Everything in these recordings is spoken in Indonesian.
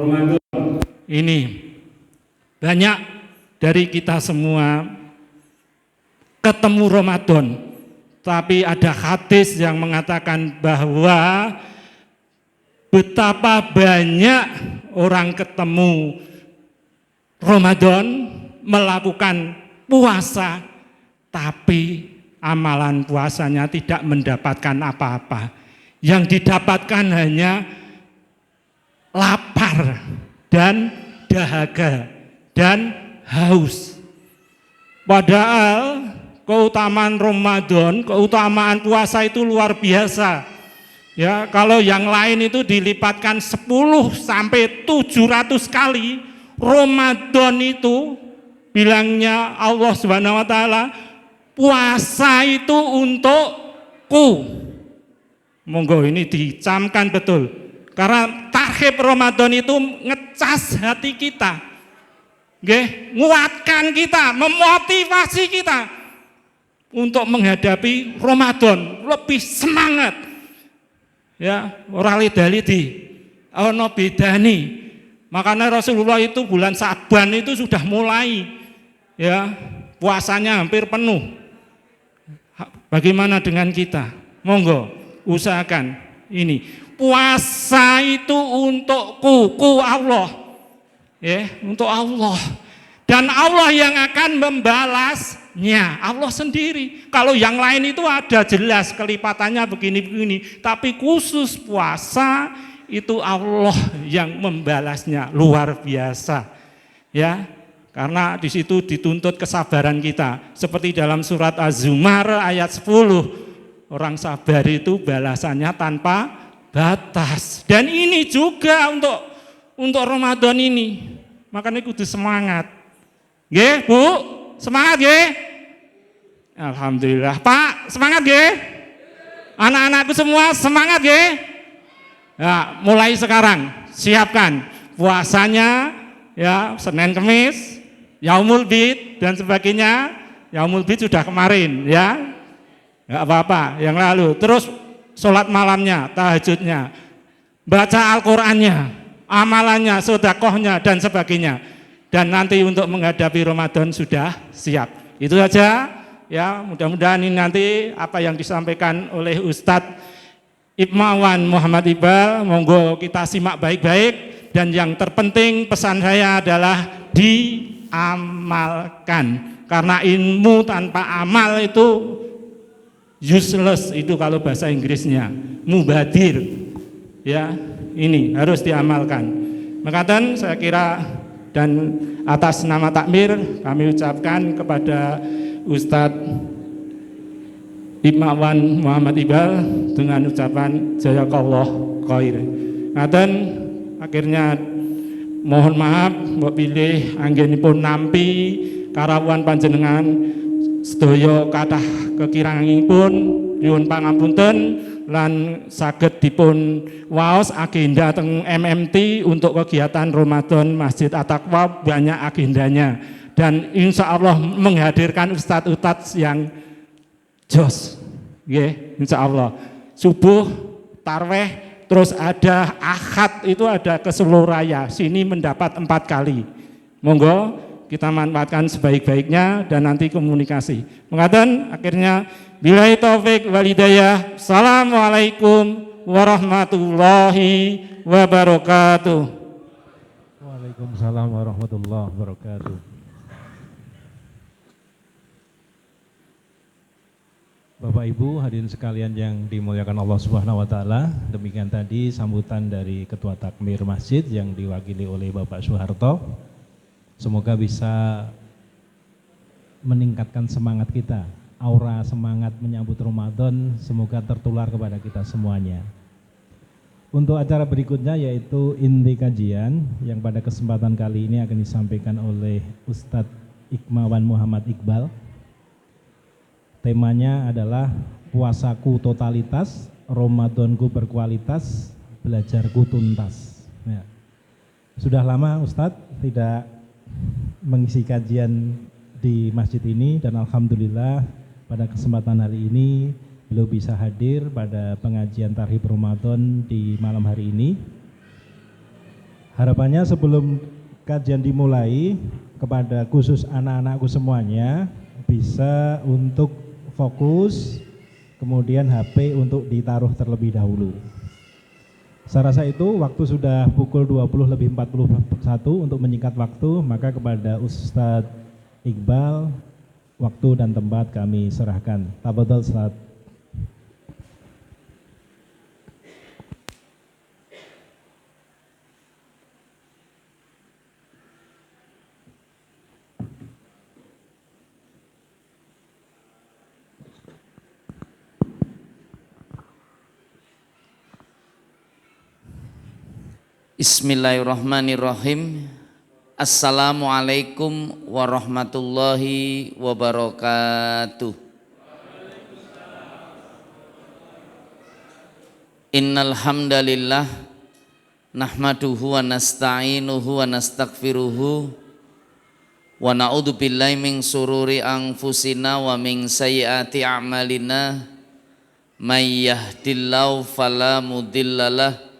Ramadan. Ini banyak dari kita semua ketemu Ramadan, tapi ada hadis yang mengatakan bahwa betapa banyak orang ketemu Ramadan melakukan puasa, tapi amalan puasanya tidak mendapatkan apa-apa. Yang didapatkan hanya lapar dan dahaga dan haus. Padahal keutamaan Ramadan, keutamaan puasa itu luar biasa. Ya, kalau yang lain itu dilipatkan 10 sampai 700 kali, Ramadan itu bilangnya Allah Subhanahu wa taala, puasa itu untukku. Monggo ini dicamkan betul. Karena tarhib Ramadan itu ngecas hati kita. Nggih, nguatkan kita, memotivasi kita untuk menghadapi Ramadan, lebih semangat. Ya, ora lidali ana bedane. Makanya Rasulullah itu bulan Sa'ban itu sudah mulai ya, puasanya hampir penuh. Bagaimana dengan kita? Monggo usahakan ini. Puasa itu untukku, Allah. Ya, untuk Allah. Dan Allah yang akan membalasnya, Allah sendiri. Kalau yang lain itu ada jelas kelipatannya begini-begini, tapi khusus puasa itu Allah yang membalasnya, luar biasa. Ya, karena di situ dituntut kesabaran kita. Seperti dalam surat Az-Zumar ayat 10, orang sabar itu balasannya tanpa batas. Dan ini juga untuk Ramadan ini. Makanya kudu semangat. Nggih, Bu? Semangat nggih? Alhamdulillah. Pak, semangat nggih? Anak-anakku semua semangat nggih? Ya, mulai sekarang siapkan puasanya ya, Senin Kemis, Yaumul Bid dan sebagainya. Yaumul Bid sudah kemarin ya. Enggak apa-apa, yang lalu. Terus sholat malamnya, tahajudnya, baca Al-Qur'annya, amalannya, sedekahnya dan sebagainya. Dan nanti untuk menghadapi Ramadan sudah siap. Itu saja ya, mudah-mudahan ini nanti apa yang disampaikan oleh Ustadz Iqmawan Muhammad Iqbal, monggo kita simak baik-baik. Dan yang terpenting pesan saya adalah diamalkan. Karena ilmu tanpa amal itu useless, itu kalau bahasa Inggrisnya, mubadir. Ya, ini harus diamalkan. Makatan saya kira, dan atas nama takmir kami ucapkan kepada Ustadz Iqmawan Muhammad Iqbal dengan ucapan jazakallah khair. Ngaten akhirnya mohon maaf mbok pilih anggenipun nampi karawuhan panjenengan sedaya kathah kekirangipun nyuwun pangapunten lan saged dipun waos agenda teng MMT untuk kegiatan Ramadan Masjid At-Taqwa, banyak agendanya dan insya Allah menghadirkan ustadz-ustadz yang jos, yeah, insya Allah subuh tarweh, terus ada akad itu ada ke seluruh raya, sini mendapat 4 kali. Monggo kita manfaatkan sebaik-baiknya dan nanti komunikasi. Mengaten akhirnya billahi taufik wal hidayah. Assalamualaikum warahmatullahi wabarakatuh. Waalaikumsalam warahmatullahi wabarakatuh. Bapak Ibu hadirin sekalian yang dimuliakan Allah Subhanahu wa taala, demikian tadi sambutan dari Ketua Takmir Masjid yang diwakili oleh Bapak Soeharto. Semoga bisa meningkatkan semangat kita, aura semangat menyambut Ramadan semoga tertular kepada kita semuanya. Untuk acara berikutnya yaitu inti kajian yang pada kesempatan kali ini akan disampaikan oleh Ustadz Iqmawan Muhammad Iqbal. Temanya adalah puasaku totalitas, Ramadanku berkualitas, belajarku tuntas. Ya. Sudah lama Ustadz tidak mengisi kajian di masjid ini dan alhamdulillah pada kesempatan hari ini beliau bisa hadir pada pengajian Tarhib Ramadan di malam hari ini. Harapannya sebelum kajian dimulai, kepada khusus anak-anakku semuanya bisa untuk fokus, kemudian HP untuk ditaruh terlebih dahulu. Saya rasa itu waktu sudah pukul 20:41 untuk menyingkat waktu, maka kepada Ustadz Iqbal waktu dan tempat kami serahkan. Tafadhol Ustadz. Bismillahirrahmanirrahim. Assalamualaikum warahmatullahi wabarakatuh. Innal hamdalillah nahmaduhu wa nasta'inuhu wa nastaghfiruhu wa na'udzu billahi min sururi anfusina wa min sayyiati a'malina may yahdihillahu fala mudhillalah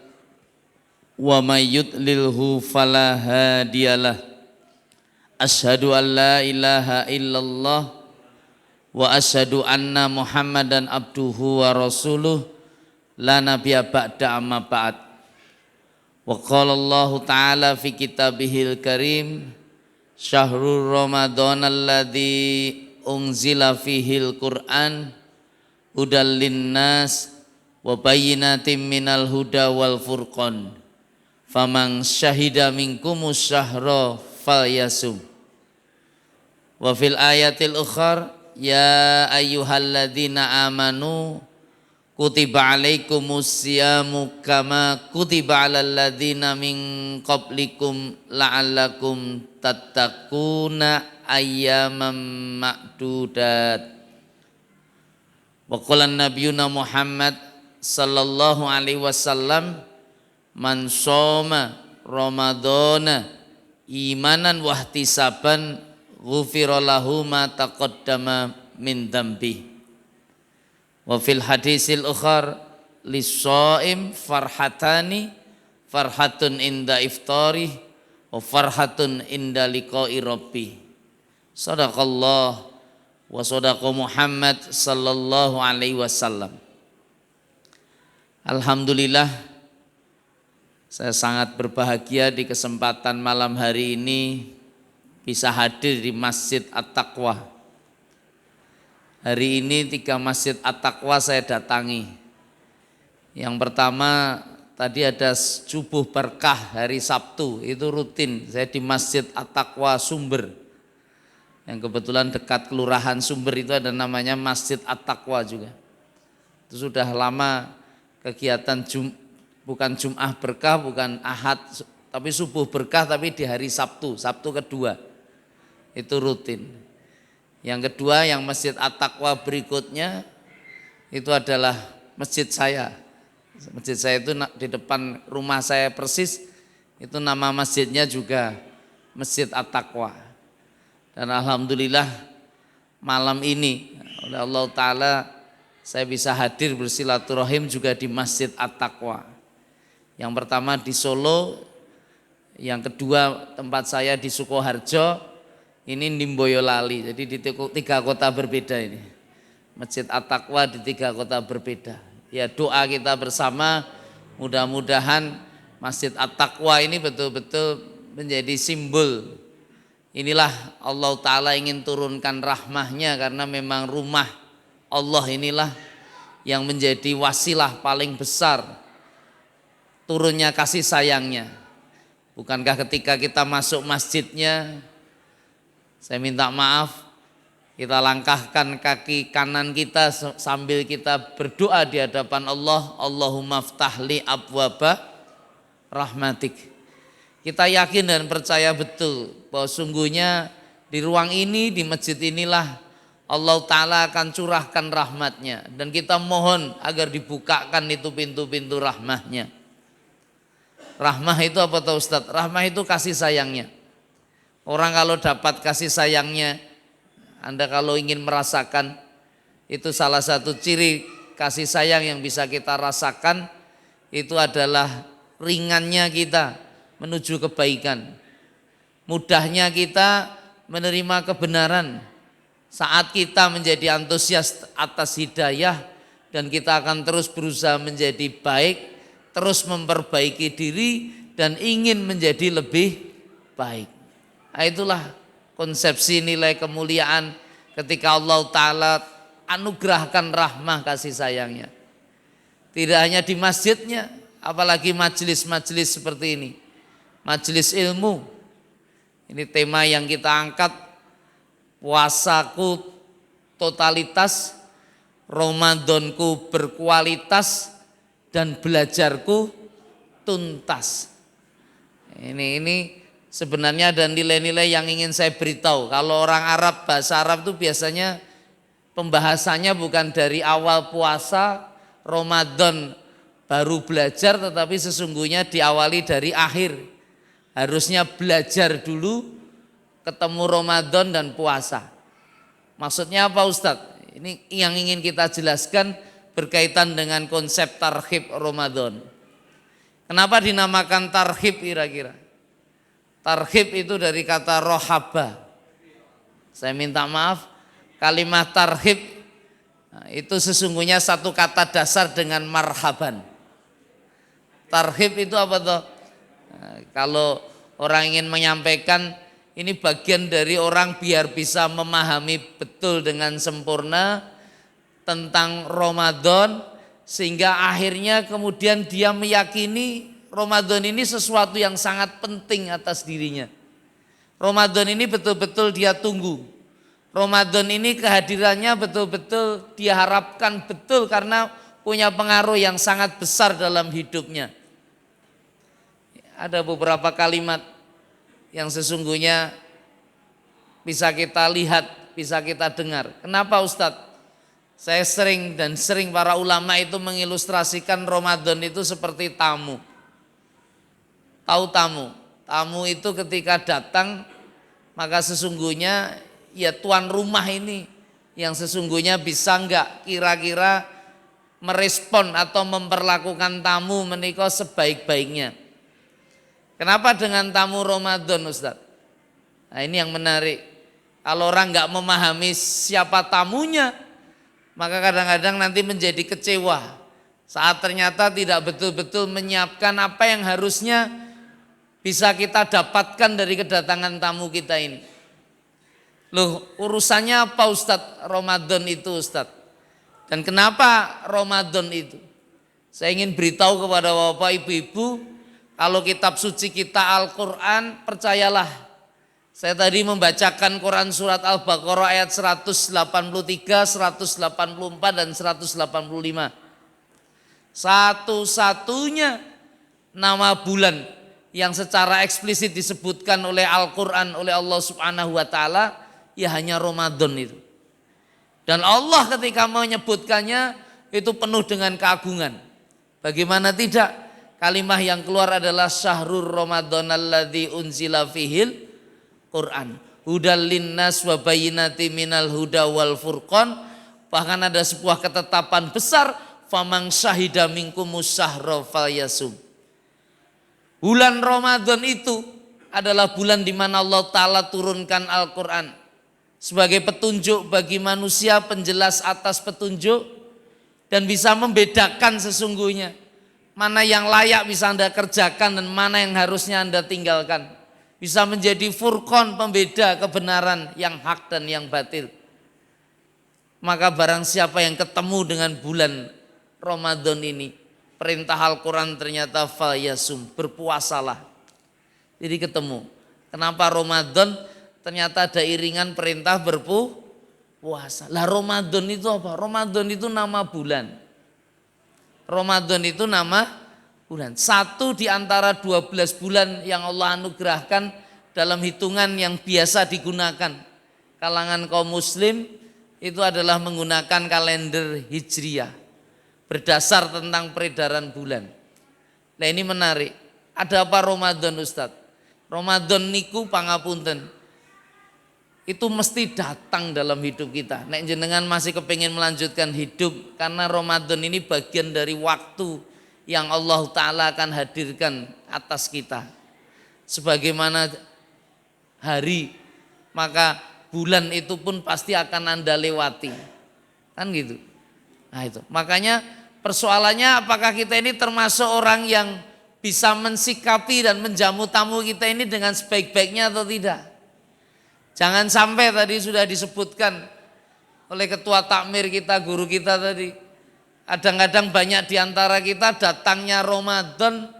wa may yudlilhu fala hadiyalah. Asyhadu an la ilaha illallah wa asyhadu anna Muhammadan abduhu wa rasuluh la nabiyya ba'da amma ba'd. Wa qala Allah ta'ala fi kitabihil karim syahrul ramadhan alladzi unzila fihil Qur'an hudal linnas wa bayyinatin minal huda wal furqan. Faman syahida minkumus syahra falyasum. Wa fil ayatil ukhar ya ayyuhalladzina amanu kutiba alaikumus siyamu kama kutiba alal ladzina min qablikum la'allakum tattaquna ayyaman ma'dudat. Wa qala nabiyuna Muhammad sallallahu alaihi wasallam man shoma ramadhana imanan wahtisaban ghufira lahu ma taqaddama min dzambi. Wa fil hadisil ukhar lis-shaim farhatani farhatun inda iftari wa farhatun inda liqa'i rabbi. Sadaqallah wa sadaqa Muhammad sallallahu alaihi wasallam. Alhamdulillah, saya sangat berbahagia di kesempatan malam hari ini bisa hadir di Masjid At-Taqwa. Hari ini 3 Masjid At-Taqwa saya datangi. Yang pertama tadi ada subuh berkah hari Sabtu, itu rutin saya di Masjid At-Taqwa Sumber. Yang kebetulan dekat Kelurahan Sumber itu ada namanya Masjid At-Taqwa juga. Itu sudah lama kegiatan bukan Jum'ah berkah, bukan Ahad, tapi subuh berkah, tapi di hari Sabtu, Sabtu kedua. Itu rutin. Yang kedua, yang Masjid At-Taqwa berikutnya, itu adalah masjid saya. Masjid saya itu di depan rumah saya persis, itu nama masjidnya juga Masjid At-Taqwa. Dan alhamdulillah malam ini, oleh Allah Ta'ala, saya bisa hadir bersilaturahim juga di Masjid At-Taqwa. Yang pertama di Solo, yang kedua tempat saya di Sukoharjo, ini di Boyolali. Jadi di 3 kota berbeda ini. Masjid At-Taqwa di 3 kota berbeda. Ya, doa kita bersama mudah-mudahan Masjid At-Taqwa ini betul-betul menjadi simbol. Inilah Allah Ta'ala ingin turunkan rahmahnya, karena memang rumah Allah inilah yang menjadi wasilah paling besar turunnya kasih sayangnya. Bukankah ketika kita masuk masjidnya, saya minta maaf, kita langkahkan kaki kanan kita sambil kita berdoa di hadapan Allah, Allahumma ftahli abwaba rahmatik. Kita yakin dan percaya betul bahwa sungguhnya di ruang ini, di masjid inilah Allah Ta'ala akan curahkan rahmatnya. Dan kita mohon agar dibukakan itu pintu-pintu rahmatnya. Rahmah itu apa tahu Ustaz? Rahmah itu kasih sayangnya. Orang kalau dapat kasih sayangnya, Anda kalau ingin merasakan, itu salah satu ciri kasih sayang yang bisa kita rasakan, itu adalah ringannya kita menuju kebaikan. Mudahnya kita menerima kebenaran saat kita menjadi antusias atas hidayah, dan kita akan terus berusaha menjadi baik, terus memperbaiki diri dan ingin menjadi lebih baik. Nah, itulah konsepsi nilai kemuliaan ketika Allah Ta'ala anugerahkan rahmah kasih sayangnya. Tidak hanya di masjidnya, apalagi majelis-majelis seperti ini, majelis ilmu. Ini tema yang kita angkat, puasaku totalitas, Ramadanku berkualitas, dan belajarku tuntas. Ini sebenarnya ada nilai-nilai yang ingin saya beritahu. Kalau orang Arab, bahasa Arab itu biasanya pembahasannya bukan dari awal puasa, Ramadan baru belajar, tetapi sesungguhnya diawali dari akhir. Harusnya belajar dulu, ketemu Ramadan dan puasa. Maksudnya apa Ustadz? Ini yang ingin kita jelaskan berkaitan dengan konsep tarhib Ramadan. Kenapa dinamakan tarhib kira-kira? Tarhib itu dari kata rohaba. Saya minta maaf, kalimat tarhib itu sesungguhnya satu kata dasar dengan marhaban. Tarhib itu apa toh? Kalau orang ingin menyampaikan, ini bagian dari orang biar bisa memahami betul dengan sempurna tentang Ramadan, sehingga akhirnya kemudian dia meyakini Ramadan ini sesuatu yang sangat penting atas dirinya. Ramadan ini betul-betul dia tunggu. Ramadan ini kehadirannya betul-betul dia harapkan betul karena punya pengaruh yang sangat besar dalam hidupnya. Ada beberapa kalimat yang sesungguhnya bisa kita lihat, bisa kita dengar. Kenapa Ustadz? Saya sering para ulama itu mengilustrasikan Ramadan itu seperti tamu. Tahu tamu? Tamu itu ketika datang, maka sesungguhnya ya tuan rumah ini yang sesungguhnya bisa enggak kira-kira merespon atau memperlakukan tamu menika sebaik-baiknya. Kenapa dengan tamu Ramadan Ustaz? Nah ini yang menarik. Kalau orang enggak memahami siapa tamunya, maka kadang-kadang nanti menjadi kecewa saat ternyata tidak betul-betul menyiapkan apa yang harusnya bisa kita dapatkan dari kedatangan tamu kita ini. Loh, urusannya apa Ustadz Ramadan itu Ustadz? Dan kenapa Ramadan itu? Saya ingin beritahu kepada Bapak Ibu-ibu, kalau kitab suci kita Al-Quran, percayalah. Saya tadi membacakan Quran surat Al-Baqarah ayat 183, 184 dan 185. Satu-satunya nama bulan yang secara eksplisit disebutkan oleh Al-Quran oleh Allah Subhanahu wa Ta'ala, ya hanya Ramadan itu. Dan Allah ketika menyebutkannya itu penuh dengan keagungan. Bagaimana tidak? Kalimah yang keluar adalah syahrul Ramadan alladzi unzila fihil Quran. Hudal linnas wa bayyinati minal huda wal furqan. Bahkan ada sebuah ketetapan besar, famang syahida minkumus syahra falyasum. Bulan Ramadan itu adalah bulan di mana Allah Ta'ala turunkan Al-Quran sebagai petunjuk bagi manusia, penjelas atas petunjuk, dan bisa membedakan sesungguhnya mana yang layak bisa Anda kerjakan dan mana yang harusnya Anda tinggalkan. Bisa menjadi furqan, pembeda kebenaran yang hak dan yang batil. Maka barang siapa yang ketemu dengan bulan Ramadan ini, perintah Al-Quran ternyata falyasum, berpuasalah. Jadi ketemu. Kenapa Ramadan? Ternyata ada iringan perintah berpuasa. Lah Ramadan itu apa? Ramadan itu nama bulan. Ramadan itu nama bulan. Satu di antara 12 bulan yang Allah anugerahkan dalam hitungan yang biasa digunakan. Kalangan kaum muslim itu adalah menggunakan kalender Hijriyah. Berdasar tentang peredaran bulan. Nah ini menarik. Ada apa Ramadan Ustadz? Ramadan niku pangapunten. Itu mesti datang dalam hidup kita. Nek jenengan masih kepingin melanjutkan hidup, karena Ramadan ini bagian dari waktu yang Allah Ta'ala akan hadirkan atas kita. sebagaimana hari, maka bulan itu pun pasti akan Anda lewati. Kan gitu. Nah itu. Makanya persoalannya apakah kita ini termasuk orang yang bisa mensikapi dan menjamu tamu kita ini dengan sebaik-baiknya atau tidak. Jangan sampai tadi sudah disebutkan oleh ketua takmir kita, guru kita tadi. Kadang-kadang banyak diantara kita datangnya Ramadan.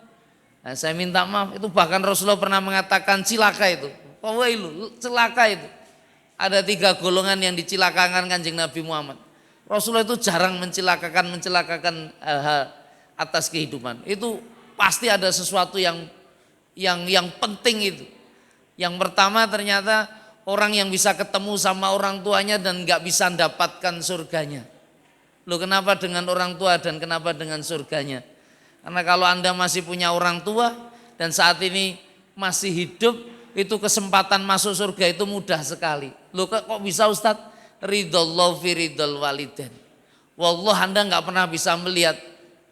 Nah, saya minta maaf, itu bahkan Rasulullah pernah mengatakan cilaka itu. Wawailu, celaka itu. Ada 3 golongan yang dicilakakan Kanjeng Nabi Muhammad. Rasulullah itu jarang mencelakakan hal atas kehidupan. Itu pasti ada sesuatu yang penting itu. Yang pertama ternyata orang yang bisa ketemu sama orang tuanya dan nggak bisa mendapatkan surganya. Loh, kenapa dengan orang tua dan kenapa dengan surganya? Karena kalau Anda masih punya orang tua dan saat ini masih hidup, itu kesempatan masuk surga itu mudah sekali. Loh, kok bisa Ustadz? Ridallahu fi ridal waliden. Wallah, Anda nggak pernah bisa melihat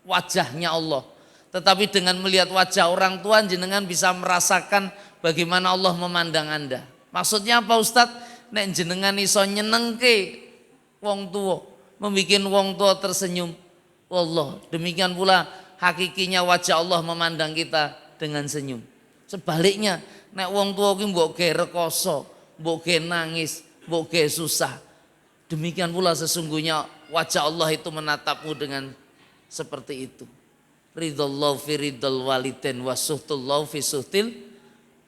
wajahnya Allah. Tetapi dengan melihat wajah orang tua, jenengan bisa merasakan bagaimana Allah memandang Anda. Maksudnya apa Ustadz? Nek jenengan iso nyenengke wong tua, membikin wong tua tersenyum. Wallah, demikian pula hakikinya wajah Allah memandang kita dengan senyum. Sebaliknya, nek wong tua ki mbok ge rekoso, mbok ge nangis, mbok ge susah. Demikian pula sesungguhnya wajah Allah itu menatapmu dengan seperti itu. Ridallahu fi ridal waliden wa suhtullahu fi suhtil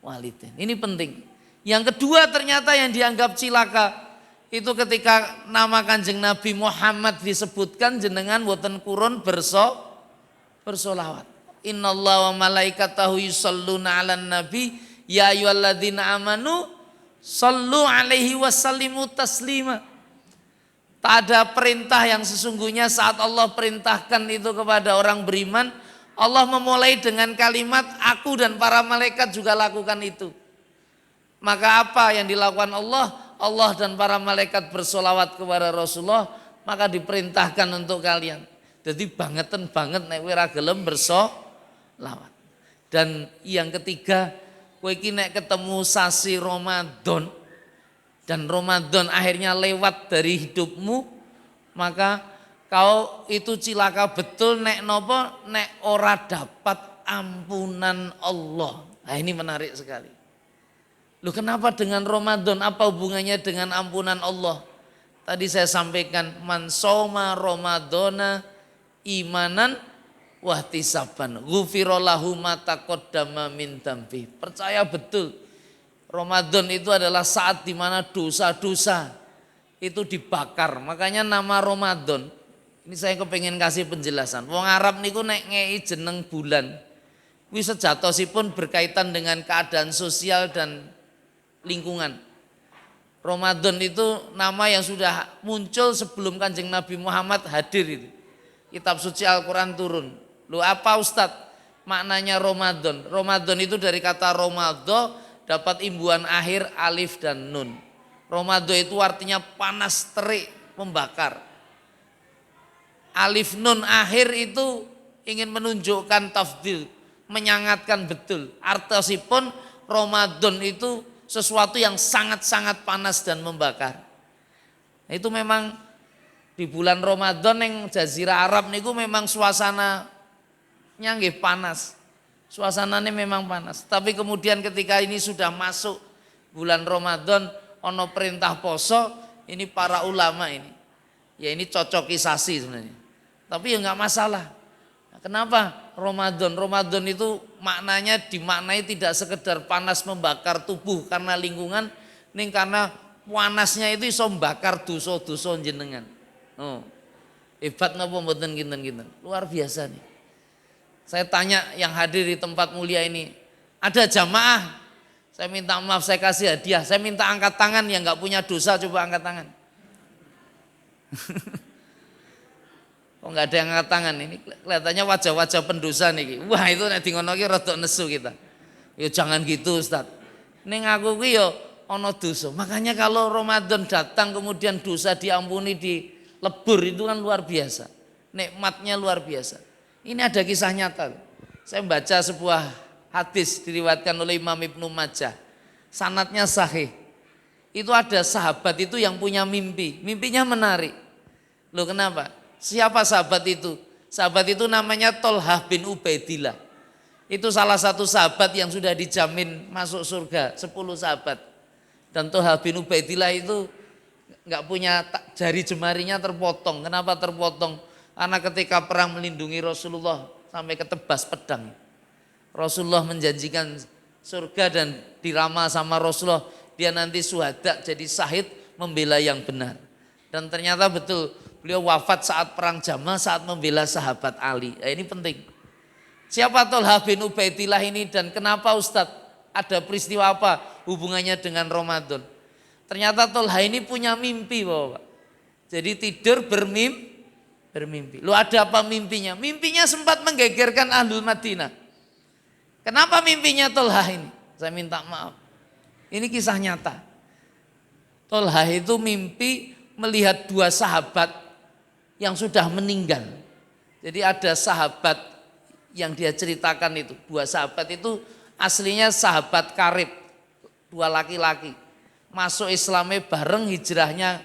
waliden. Ini penting. Yang kedua ternyata yang dianggap cilaka itu ketika nama Kanjeng Nabi Muhammad disebutkan jenengan boten kurun bersolawat. Innallaha wa malaikatahu yusholluna 'alan nabi ya ayyuhalladzina amanu shallu 'alaihi wasallimu taslima. Tak ada perintah yang sesungguhnya saat Allah perintahkan itu kepada orang beriman, Allah memulai dengan kalimat aku dan para malaikat juga lakukan itu. Maka apa yang dilakukan Allah? Allah dan para malaikat bersolawat kepada Rasulullah, maka diperintahkan untuk kalian. Jadi bangetan banget nek ora gelem bersolawat. Dan yang ketiga, kowe iki nek ketemu sasi Ramadan dan Ramadan akhirnya lewat dari hidupmu, maka kau itu cilaka betul nek nopo, nek ora dapat ampunan Allah. Nah, ini menarik sekali. Loh, kenapa dengan Ramadan? Apa hubungannya dengan ampunan Allah? Tadi saya sampaikan man soma Ramadana imanan wahtisaban ghufira lahu ma taqaddama min dambi. Percaya betul Ramadan itu adalah saat dimana dosa-dosa itu dibakar. Makanya nama Ramadan, ini saya kepengen kasih penjelasan. Wong Arab niku nek ngei jeneng bulan, kuwi sejatosipun berkaitan dengan keadaan sosial dan lingkungan. Ramadan itu nama yang sudah muncul sebelum Kanjeng Nabi Muhammad hadir itu. Kitab suci Al-Quran turun. Loh, apa Ustadz maknanya Ramadan? Ramadan itu dari kata Romadho, dapat imbuhan akhir alif dan nun. Romadho itu artinya panas terik, membakar. Alif nun akhir itu ingin menunjukkan tafdil, menyangatkan betul. Artosipun Ramadan itu sesuatu yang sangat-sangat panas dan membakar. Itu memang di bulan Ramadan yang Jazirah Arab niku memang suasananya nggih panas. Suasananya memang panas. Tapi kemudian ketika ini sudah masuk bulan Ramadan, ono perintah poso, ini para ulama ini. Ya ini cocokisasi sebenarnya. Tapi ya enggak masalah. Nah, kenapa Ramadan? Ramadan itu maknanya dimaknai tidak sekedar panas membakar tubuh karena lingkungan, ning karena panasnya itu iso membakar dosa-dosa jenengan. Oh. Hebat napa mboten kinten-kinten. Luar biasa nih. Saya tanya yang hadir di tempat mulia ini, ada jamaah, saya minta maaf, saya kasih hadiah, saya minta angkat tangan yang nggak punya dosa, coba angkat tangan. Kok nggak ada yang angkat tangan ini? Kelihatannya wajah-wajah pendosa nih. Wah, itu nanti ngono ki rada nesu kita. Ya jangan gitu Ustaz. Ning aku ki yo ono dosa. Makanya kalau Ramadan datang kemudian dosa diampuni, dilebur, itu kan luar biasa. Nikmatnya luar biasa. Ini ada kisah nyata. Saya baca sebuah hadis diriwayatkan oleh Imam Ibnu Majah. Sanadnya sahih. Itu ada sahabat itu yang punya mimpi. Mimpinya menarik. Loh kenapa? Siapa sahabat itu? Sahabat itu namanya Tolhah bin Ubaidillah. Itu salah satu sahabat yang sudah dijamin masuk surga, 10 sahabat. Dan Tolhah bin Ubaidillah itu nggak punya jari jemarinya terpotong. Kenapa terpotong? Karena ketika perang melindungi Rasulullah sampai ketebas pedang. Rasulullah menjanjikan surga dan diramal sama Rasulullah, dia nanti syuhada jadi syahid membela yang benar. Dan ternyata betul beliau wafat saat perang Jamal saat membela sahabat Ali. Nah, ini penting. Siapa Tolhah bin Ubaidillah ini dan kenapa Ustadz ada peristiwa apa hubungannya dengan Ramadan? Ternyata Tolhah ini punya mimpi Bapak. Jadi tidur bermimpi. Lu ada apa mimpinya? Mimpinya sempat menggegerkan Ahlul Madinah. Kenapa mimpinya Tolhah ini? Saya minta maaf. Ini kisah nyata. Tolhah itu mimpi melihat 2 sahabat yang sudah meninggal. Jadi ada sahabat yang dia ceritakan itu. 2 sahabat itu aslinya sahabat karib. 2 laki-laki. Masuk Islamnya bareng, hijrahnya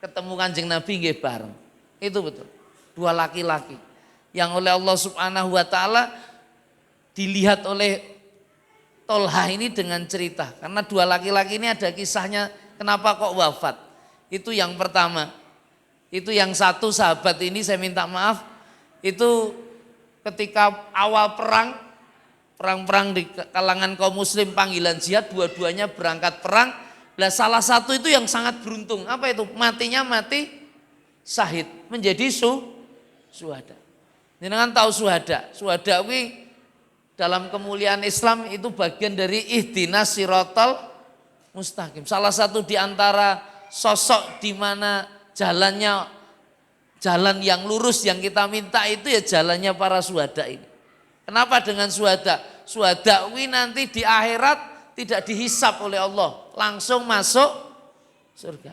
ketemu Kanjeng Nabi nggih bareng. Itu betul. 2 laki-laki. Yang oleh Allah Subhanahu wa taala dilihat oleh Tolhah ini dengan cerita. Karena 2 laki-laki ini ada kisahnya kenapa kok wafat. Itu yang pertama. Itu yang satu sahabat ini saya minta maaf. Itu ketika awal perang di kalangan kaum muslim panggilan jihad, dua-duanya berangkat perang. Lah salah satu itu yang sangat beruntung. Apa itu? Matinya mati syahid. Menjadi syuhada. Jenengan tahu syuhada. Syuhada kuwi dalam kemuliaan Islam itu bagian dari ihdinas siratal mustaqim. Salah satu di antara sosok di mana jalan yang lurus yang kita minta itu ya jalannya para syuhada ini. Kenapa dengan syuhada? Syuhada ini nanti di akhirat tidak dihisap oleh Allah, langsung masuk surga.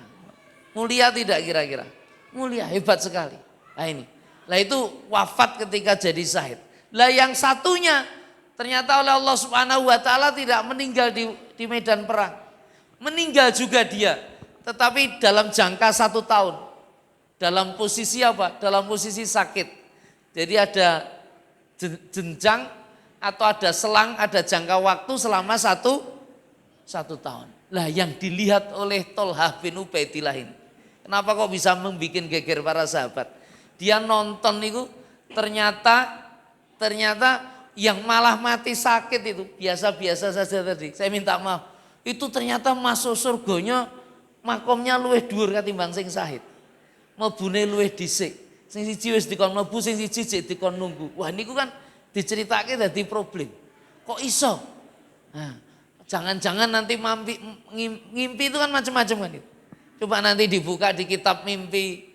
Mulia tidak kira-kira? Mulia, hebat sekali. Nah ini. Lah itu wafat ketika jadi syahid. Lah yang satunya ternyata oleh Allah Subhanahu wa taala tidak meninggal di medan perang. Meninggal juga dia, tetapi dalam jangka 1 tahun. Dalam posisi apa? Dalam posisi sakit. Jadi ada jenjang atau ada selang, ada jangka waktu selama satu tahun. Lah yang dilihat oleh Tolhah bin Ubaidillah ini. Kenapa kok bisa membuat geger para sahabat? Dia nonton itu ternyata yang malah mati sakit itu biasa-biasa saja tadi. Saya minta maaf. Itu ternyata masuk surganya makomnya luwih dhuwur katimbang sing syahid. Mlebune luwih dhisik. Sing siji wis dikon mlebu, sing siji jek dikon nunggu. Wah niku kan diceritake dadi problem. Kok iso? Nah, jangan-jangan nanti ngimpi itu kan macam-macam kan itu. Coba nanti dibuka di kitab mimpi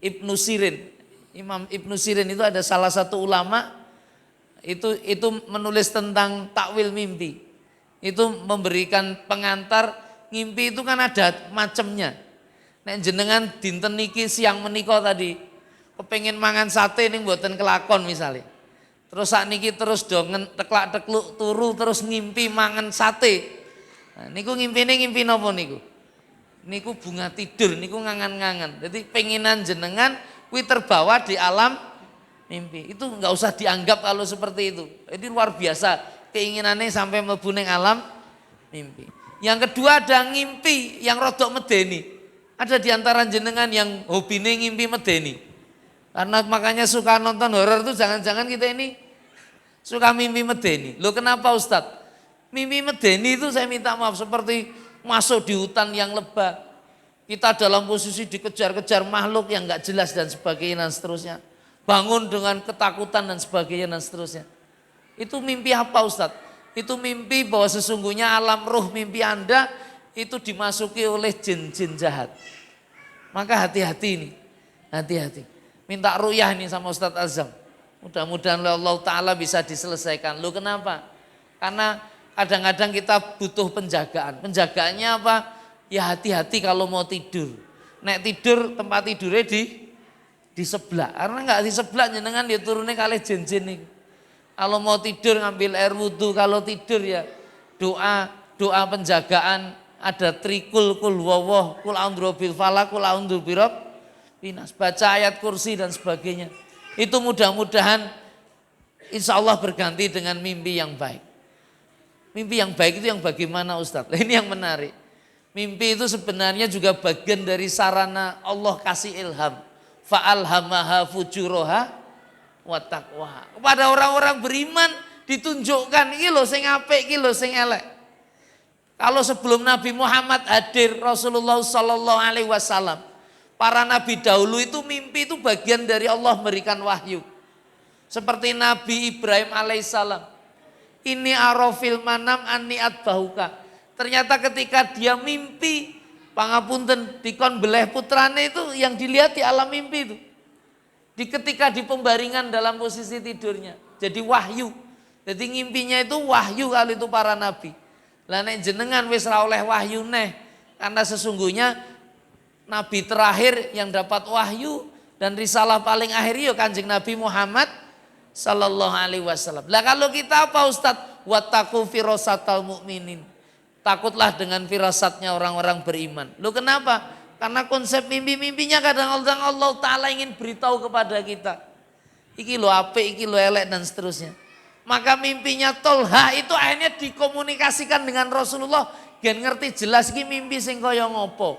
Ibnu Sirin. Imam Ibnu Sirin itu ada salah satu ulama itu menulis tentang takwil mimpi. Itu memberikan pengantar ngimpi itu kan ada macamnya. Nek jenengan dinten niki siang menika tadi kepengin mangan sate ning mboten kelakon misalnya. Terus sak niki terus do teklak-tekluk turu terus ngimpi mangan sate. Nah, niku ngimpine ngimpi napa niku? Niku bunga tidur, niku ngangan-ngangan. Jadi penginan jenengan kuwi terbawa di alam mimpi. Itu enggak usah dianggap kalau seperti itu. Ini luar biasa keinginannya sampai mlebu ning alam mimpi. Yang kedua ada ngimpi yang rodok medeni. Ada di antara jenengan yang hobine ngimpi medeni. Karena makanya suka nonton horor itu jangan-jangan kita ini suka mimpi medeni. Loh kenapa Ustadz? Mimpi medeni itu saya minta maaf seperti masuk di hutan yang lebat. Kita dalam posisi dikejar-kejar makhluk yang enggak jelas dan sebagainya dan seterusnya. Bangun dengan ketakutan dan sebagainya dan seterusnya. Itu mimpi apa Ustadz? Itu mimpi bahwa sesungguhnya alam ruh mimpi Anda itu dimasuki oleh jin-jin jahat. Maka hati-hati ini, hati-hati. Minta ru'yah ini sama Ustadz Azam. Mudah-mudahan Allah Ta'ala bisa diselesaikan. Loh kenapa? Karena kadang-kadang kita butuh penjagaan. Penjagaannya apa? Ya hati-hati kalau mau tidur. Nek tidur tempat tidurnya di sebelah. Karena enggak di sebelah jenengan dia turunnya kali jin-jin ini. Kalau mau tidur ngambil air wudhu, kalau tidur ya doa penjagaan, ada trikul, kul wawoh, kul aundro bil falak, kul aundro birob, pinas, baca ayat kursi dan sebagainya. Itu mudah-mudahan insya Allah berganti dengan mimpi yang baik. Mimpi yang baik itu yang bagaimana Ustadz? Ini yang menarik. Mimpi itu sebenarnya juga bagian dari sarana Allah kasih ilham. Fa'alhamaha fujuroha wa taqwa. Kepada orang-orang beriman ditunjukkan iki lho sing apik, iki lho sing elek. Kalau sebelum Nabi Muhammad hadir Rasulullah sallallahu alaihi wasallam, para nabi dahulu itu mimpi itu bagian dari Allah memberikan wahyu. Seperti Nabi Ibrahim alaihissalam. Ini arafil manam anni atbahuka. Ternyata ketika dia mimpi, pangapunten dikon beleh putrane itu yang dilihat di alam mimpi itu. Ketika di pembaringan dalam posisi tidurnya. Jadi wahyu. Jadi ngimpinya itu wahyu kalau itu para nabi. Lah nek jenengan wis ra oleh wahyu neh. Karena sesungguhnya nabi terakhir yang dapat wahyu dan risalah paling akhir ya Kanjeng Nabi Muhammad sallallahu alaihi wasallam. Lah kalau kita apa Ustadz? Wattaqu firasatal mukminin. Takutlah dengan firasatnya orang-orang beriman. Loh kenapa? Karena konsep mimpi-mimpinya kadang-kadang Allah Ta'ala ingin beritahu kepada kita. Iki lo apik, iki lo elek dan seterusnya. Maka mimpinya Tolha itu akhirnya dikomunikasikan dengan Rasulullah. Gen ngerti jelas iki mimpi sing kaya ngopo.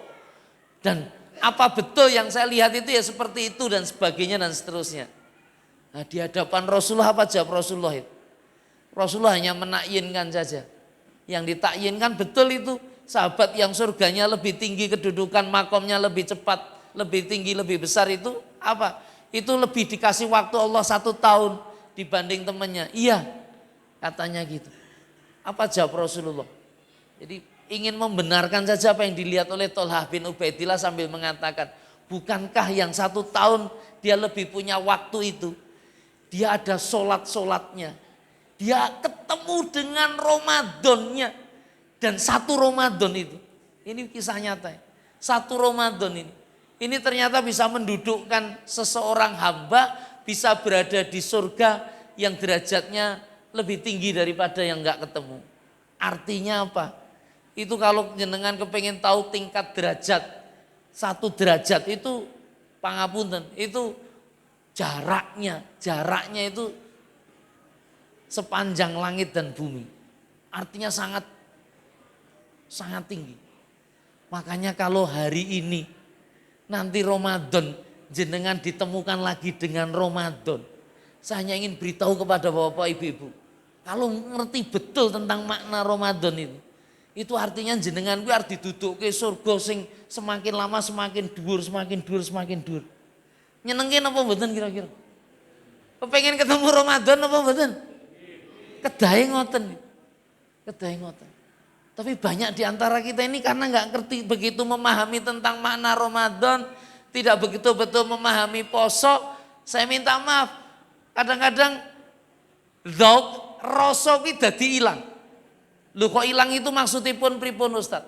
Dan apa betul yang saya lihat itu ya seperti itu dan sebagainya dan seterusnya. Nah di hadapan Rasulullah apa jawab Rasulullah itu? Rasulullah hanya menakyinkan saja. Yang ditakyinkan betul itu. Sahabat yang surganya lebih tinggi kedudukan, makomnya lebih cepat, lebih tinggi, lebih besar itu apa? Itu lebih dikasih waktu Allah 1 tahun dibanding temannya. Iya, katanya gitu. Apa jawab Rasulullah? Jadi ingin membenarkan saja apa yang dilihat oleh Tolhah bin Ubaidillah sambil mengatakan, bukankah yang 1 tahun dia lebih punya waktu itu? Dia ada sholat-sholatnya. Dia ketemu dengan Ramadannya. Dan 1 Ramadan itu, ini kisah nyata ya. 1 Ramadan ini ternyata bisa mendudukkan seseorang hamba bisa berada di surga yang derajatnya lebih tinggi daripada yang enggak ketemu. Artinya apa? Itu kalau jenengan kepengen tahu tingkat derajat, 1 derajat itu pangapunten, itu jaraknya itu sepanjang langit dan bumi. Artinya sangat tinggi. Makanya kalau hari ini nanti Ramadan jenengan ditemukan lagi dengan Ramadan. Saya hanya ingin beritahu kepada Bapak Ibu. Kalau ngerti betul tentang makna Ramadan itu artinya jenengan kuwi arep didudukke surga sing semakin lama semakin dhuwur. Nyenengke napa mboten kira-kira? Kepengen ketemu Ramadan apa mboten? Kedahe ngoten. Tapi banyak di antara kita ini karena nggak ngerti begitu memahami tentang makna Ramadan, tidak begitu betul memahami poso. Saya minta maaf, kadang-kadang zauk rasa kuwi dadi ilang. Lho kok ilang itu maksudnya pun pripun Ustaz?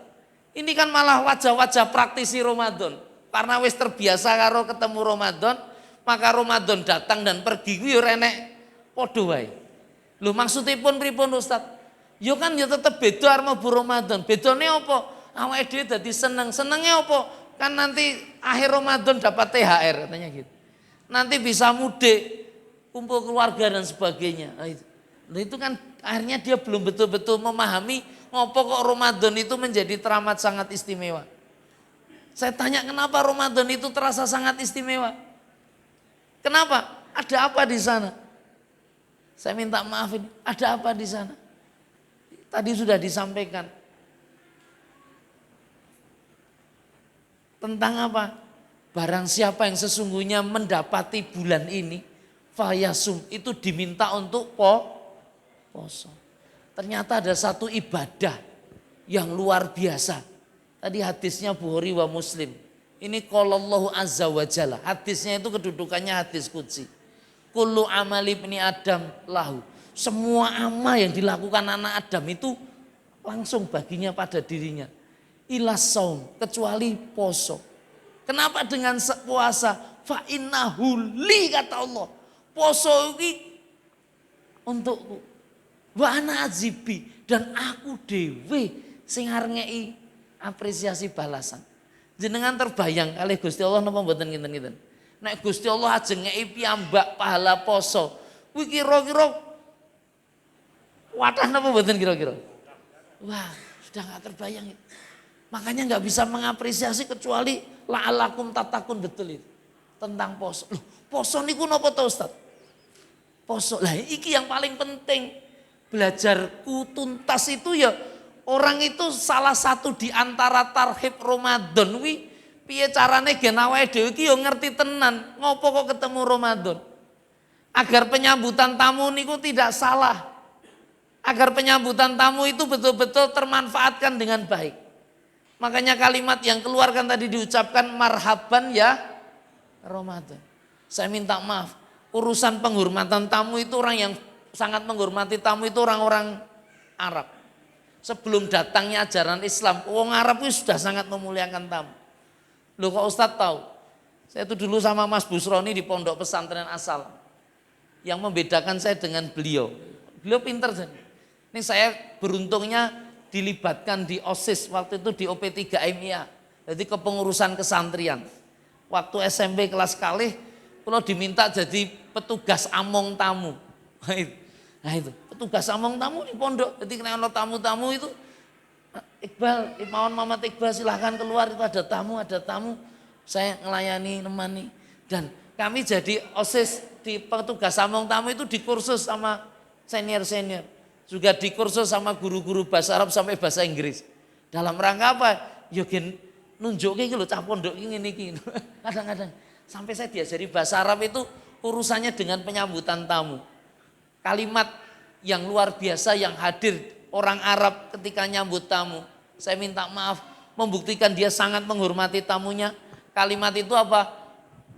Ini kan malah wajah-wajah praktisi Ramadan. Karena wis terbiasa karo ketemu Ramadan, maka Ramadan datang dan pergi kuwi yo renek padha wae. Lho maksudnya pun pripun Ustaz? Yo kan yo tetep beda arep mlebu Ramadan. Bedane apa? Awake dhewe dadi seneng. Senenge apa? Kan nanti akhir Ramadan dapat THR katanya gitu. Nanti bisa mudik, kumpul keluarga dan sebagainya. Nah, itu kan akhirnya dia belum betul-betul memahami ngopo kok Ramadan itu menjadi teramat sangat istimewa. Saya tanya kenapa Ramadan itu terasa sangat istimewa? Kenapa? Ada apa di sana? Saya minta maaf ini, ada apa di sana? Tadi sudah disampaikan. Tentang apa? Barang siapa yang sesungguhnya mendapati bulan ini, fayasum, itu diminta untuk poso. Ternyata ada satu ibadah yang luar biasa. Tadi hadisnya Bukhari wa Muslim. Ini qalallahu azza wa jalla. Hadisnya itu kedudukannya hadis qudsi. Kullu amali ibni Adam lahu. Semua amal yang dilakukan anak Adam itu langsung baginya pada dirinya. Ilas saum, kecuali poso. Kenapa dengan puasa? Fa innahu li kata Allah. Poso ini untukku. Wa ana azibi, dan aku dewe sing arep ngeki apresiasi balasan. Jenengan terbayang kali Gusti Allah napa mboten ngiten-ngiten. Nek Gusti Allah ajeng ngeki piyambak pahala poso, kuwi kira-kira wadah napa mboten kira-kira? Wah, sudah nggak terbayang itu. Makanya nggak bisa mengapresiasi kecuali la'alakum tatakun, betul itu. Tentang poso. Loh, poso niku napa to Ustaz? Poso. Lah iki yang paling penting. Belajarku tuntas itu ya orang itu salah satu di antara tarhib Ramadan wi piye carane gen awake dhewe iki ya ngerti tenan ngopo kok ketemu Ramadan. Agar penyambutan tamu niku tidak salah. Agar penyambutan tamu itu betul-betul termanfaatkan dengan baik. Makanya kalimat yang keluarkan tadi diucapkan marhaban ya Ramadan. Saya minta maaf, urusan penghormatan tamu itu orang yang sangat menghormati tamu itu orang-orang Arab. Sebelum datangnya ajaran Islam, orang Arab itu sudah sangat memuliakan tamu. Loh kok Ustadz tahu? Saya itu dulu sama Mas Busroni di Pondok Pesantren Asal. Yang membedakan saya dengan beliau. Beliau pinter jadi. Ini saya beruntungnya dilibatkan di OSIS, waktu itu di OP3 MIA. Jadi kepengurusan kesantrian. Waktu SMP kelas kalih, kalau diminta jadi petugas among tamu. Nah itu, petugas among tamu di pondok. Jadi kalau tamu-tamu itu, Iqbal, Imawan Muhammad Iqbal silahkan keluar, itu ada tamu. Saya ngelayani, nemani. Dan kami jadi OSIS di petugas among tamu itu di kursus sama senior-senior. Juga di kursus sama guru-guru bahasa Arab sampai bahasa Inggris. Dalam rangka apa? Ya gen nunjuke iki lho cah pondok iki ngene iki. Kadang-kadang sampai saya diajari bahasa Arab itu urusannya dengan penyambutan tamu. Kalimat yang luar biasa yang hadir orang Arab ketika nyambut tamu. Saya minta maaf membuktikan dia sangat menghormati tamunya. Kalimat itu apa?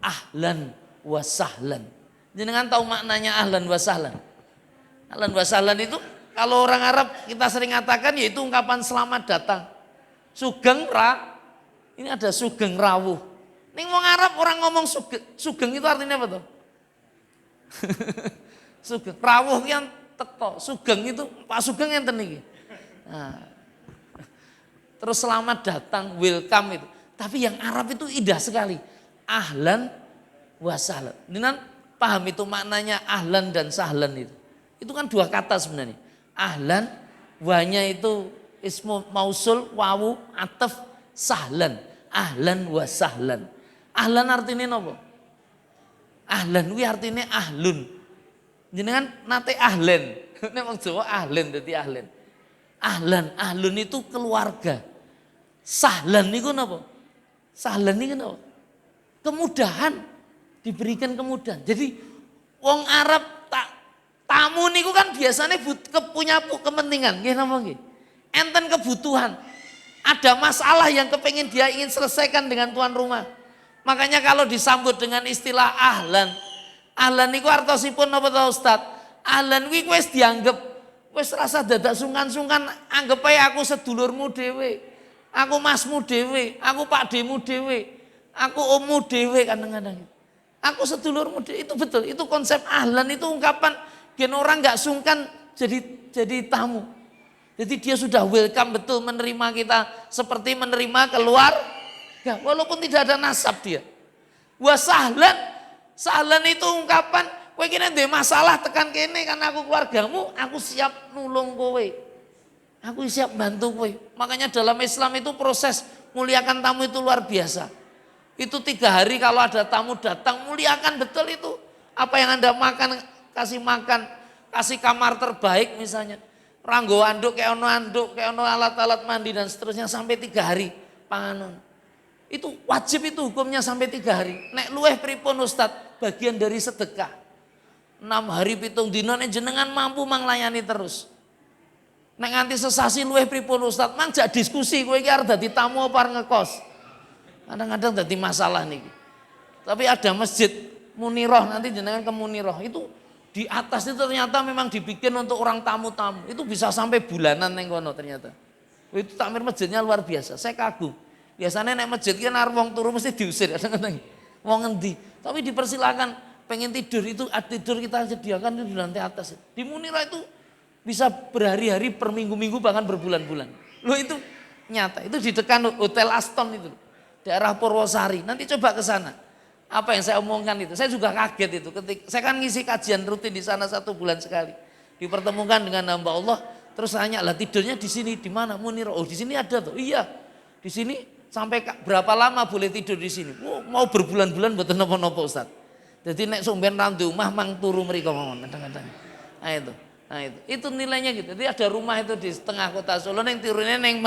Ahlan wa sahlan. Jenengan tahu maknanya ahlan wa sahlan? Ahlan wa sahlan itu kalau orang Arab kita sering katakan yaitu ungkapan selamat datang. Sugeng ra, ini ada sugeng rawuh. Ning wong Arab orang ngomong sugeng itu artinya apa tuh? Sugeng, rawuh yang teko, sugeng itu Pak Sugeng enten iki. Nah, terus selamat datang, welcome itu. Tapi yang Arab itu indah sekali. Ahlan wa sahlan. Jenengan paham itu maknanya ahlan dan sahlan itu. Itu kan dua kata sebenarnya. Ahlan, wanya itu ismu mausul, wawu, ataf, sahlan. Ahlan wa sahlan. Ahlan artinya apa? Ahlan wi artinya ahlun. Jenengan nate ahlen. Nek wong Jawa ahlen dadi ahlen. Ahlan, ahlun itu keluarga. Sahlan niku napa? Sahlan niku napa? Kemudahan, diberikan kemudahan. Jadi wong Arab tamu niku kan biasanya punya kepentingan, nggih napa nggih? Enten kebutuhan. Ada masalah yang kepengin dia ingin selesaikan dengan tuan rumah. Makanya kalau disambut dengan istilah ahlan. Ahlan niku artosipun napa ta Ustaz? Ahlan kuwi wis dianggap wis rasa dadak sungkan-sungkan, anggap ae aku sedulurmu dhewe. Aku masmu dhewe, aku pakdemu dhewe. Aku ommu dhewe kadang-kadang. Aku sedulurmu dhewe, itu betul. Itu konsep ahlan itu ungkapan gen orang nggak sungkan jadi tamu. Jadi dia sudah welcome betul menerima kita seperti menerima keluarga walaupun tidak ada nasab dia. Wa sahlan, sahlan itu ungkapan kowe iki nek masalah tekan kene karena aku keluargamu, aku siap nulung kowe. Aku siap bantu kowe. Makanya dalam Islam itu proses muliakan tamu itu luar biasa. Itu 3 hari kalau ada tamu datang muliakan betul itu. Apa yang Anda makan kasih makan, kasih kamar terbaik misalnya. Ranggo anduk, kayak ono alat-alat mandi dan seterusnya sampai 3 hari panganan. Itu wajib itu hukumnya sampai 3 hari. Nek luweh pripun Ustaz, bagian dari sedekah. 6 hari 7 dina nek jenengan mampu manglayani terus. Nek nganti sesasi luweh pripun Ustaz, mang jak diskusi kowe iki arep dadi tamu apa arep ngekos. Kadang-kadang dadi masalah niki. Tapi ada masjid Muniroh, nanti jenengan ke Muniroh itu di atas itu ternyata memang dibikin untuk orang tamu-tamu. Itu bisa sampai bulanan neng kono ternyata. Itu takmir masjidnya luar biasa. Saya kagum. Biasanya nek masjid kan arep wong turu mesti diusir kadang-kadang. Wong ngendi? Tapi dipersilakan pengen tidur itu tidur kita sediakan itu di lantai atas. Di Munira itu bisa berhari-hari, per minggu-minggu, bahkan berbulan-bulan. Loh itu nyata, itu di dekat Hotel Aston itu, daerah Purwosari. Nanti coba ke sana. Apa yang saya omongkan itu, saya juga kaget itu. Ketika saya kan ngisi kajian rutin di sana 1 bulan sekali. Dipertemukan dengan hamba Allah, terus tanya, lah tidurnya di sini di mana? Munira. Oh di sini ada tuh. Iya, di sini sampai berapa lama boleh tidur di sini? Oh, mau berbulan-bulan mboten napa-napa Ustaz. Jadi nek somben ra omah mang turu mriko mawon kadang-kadang. Nah itu. Nah itu nilainya gitu. Jadi ada rumah itu di tengah kota Solo yang turunnya neng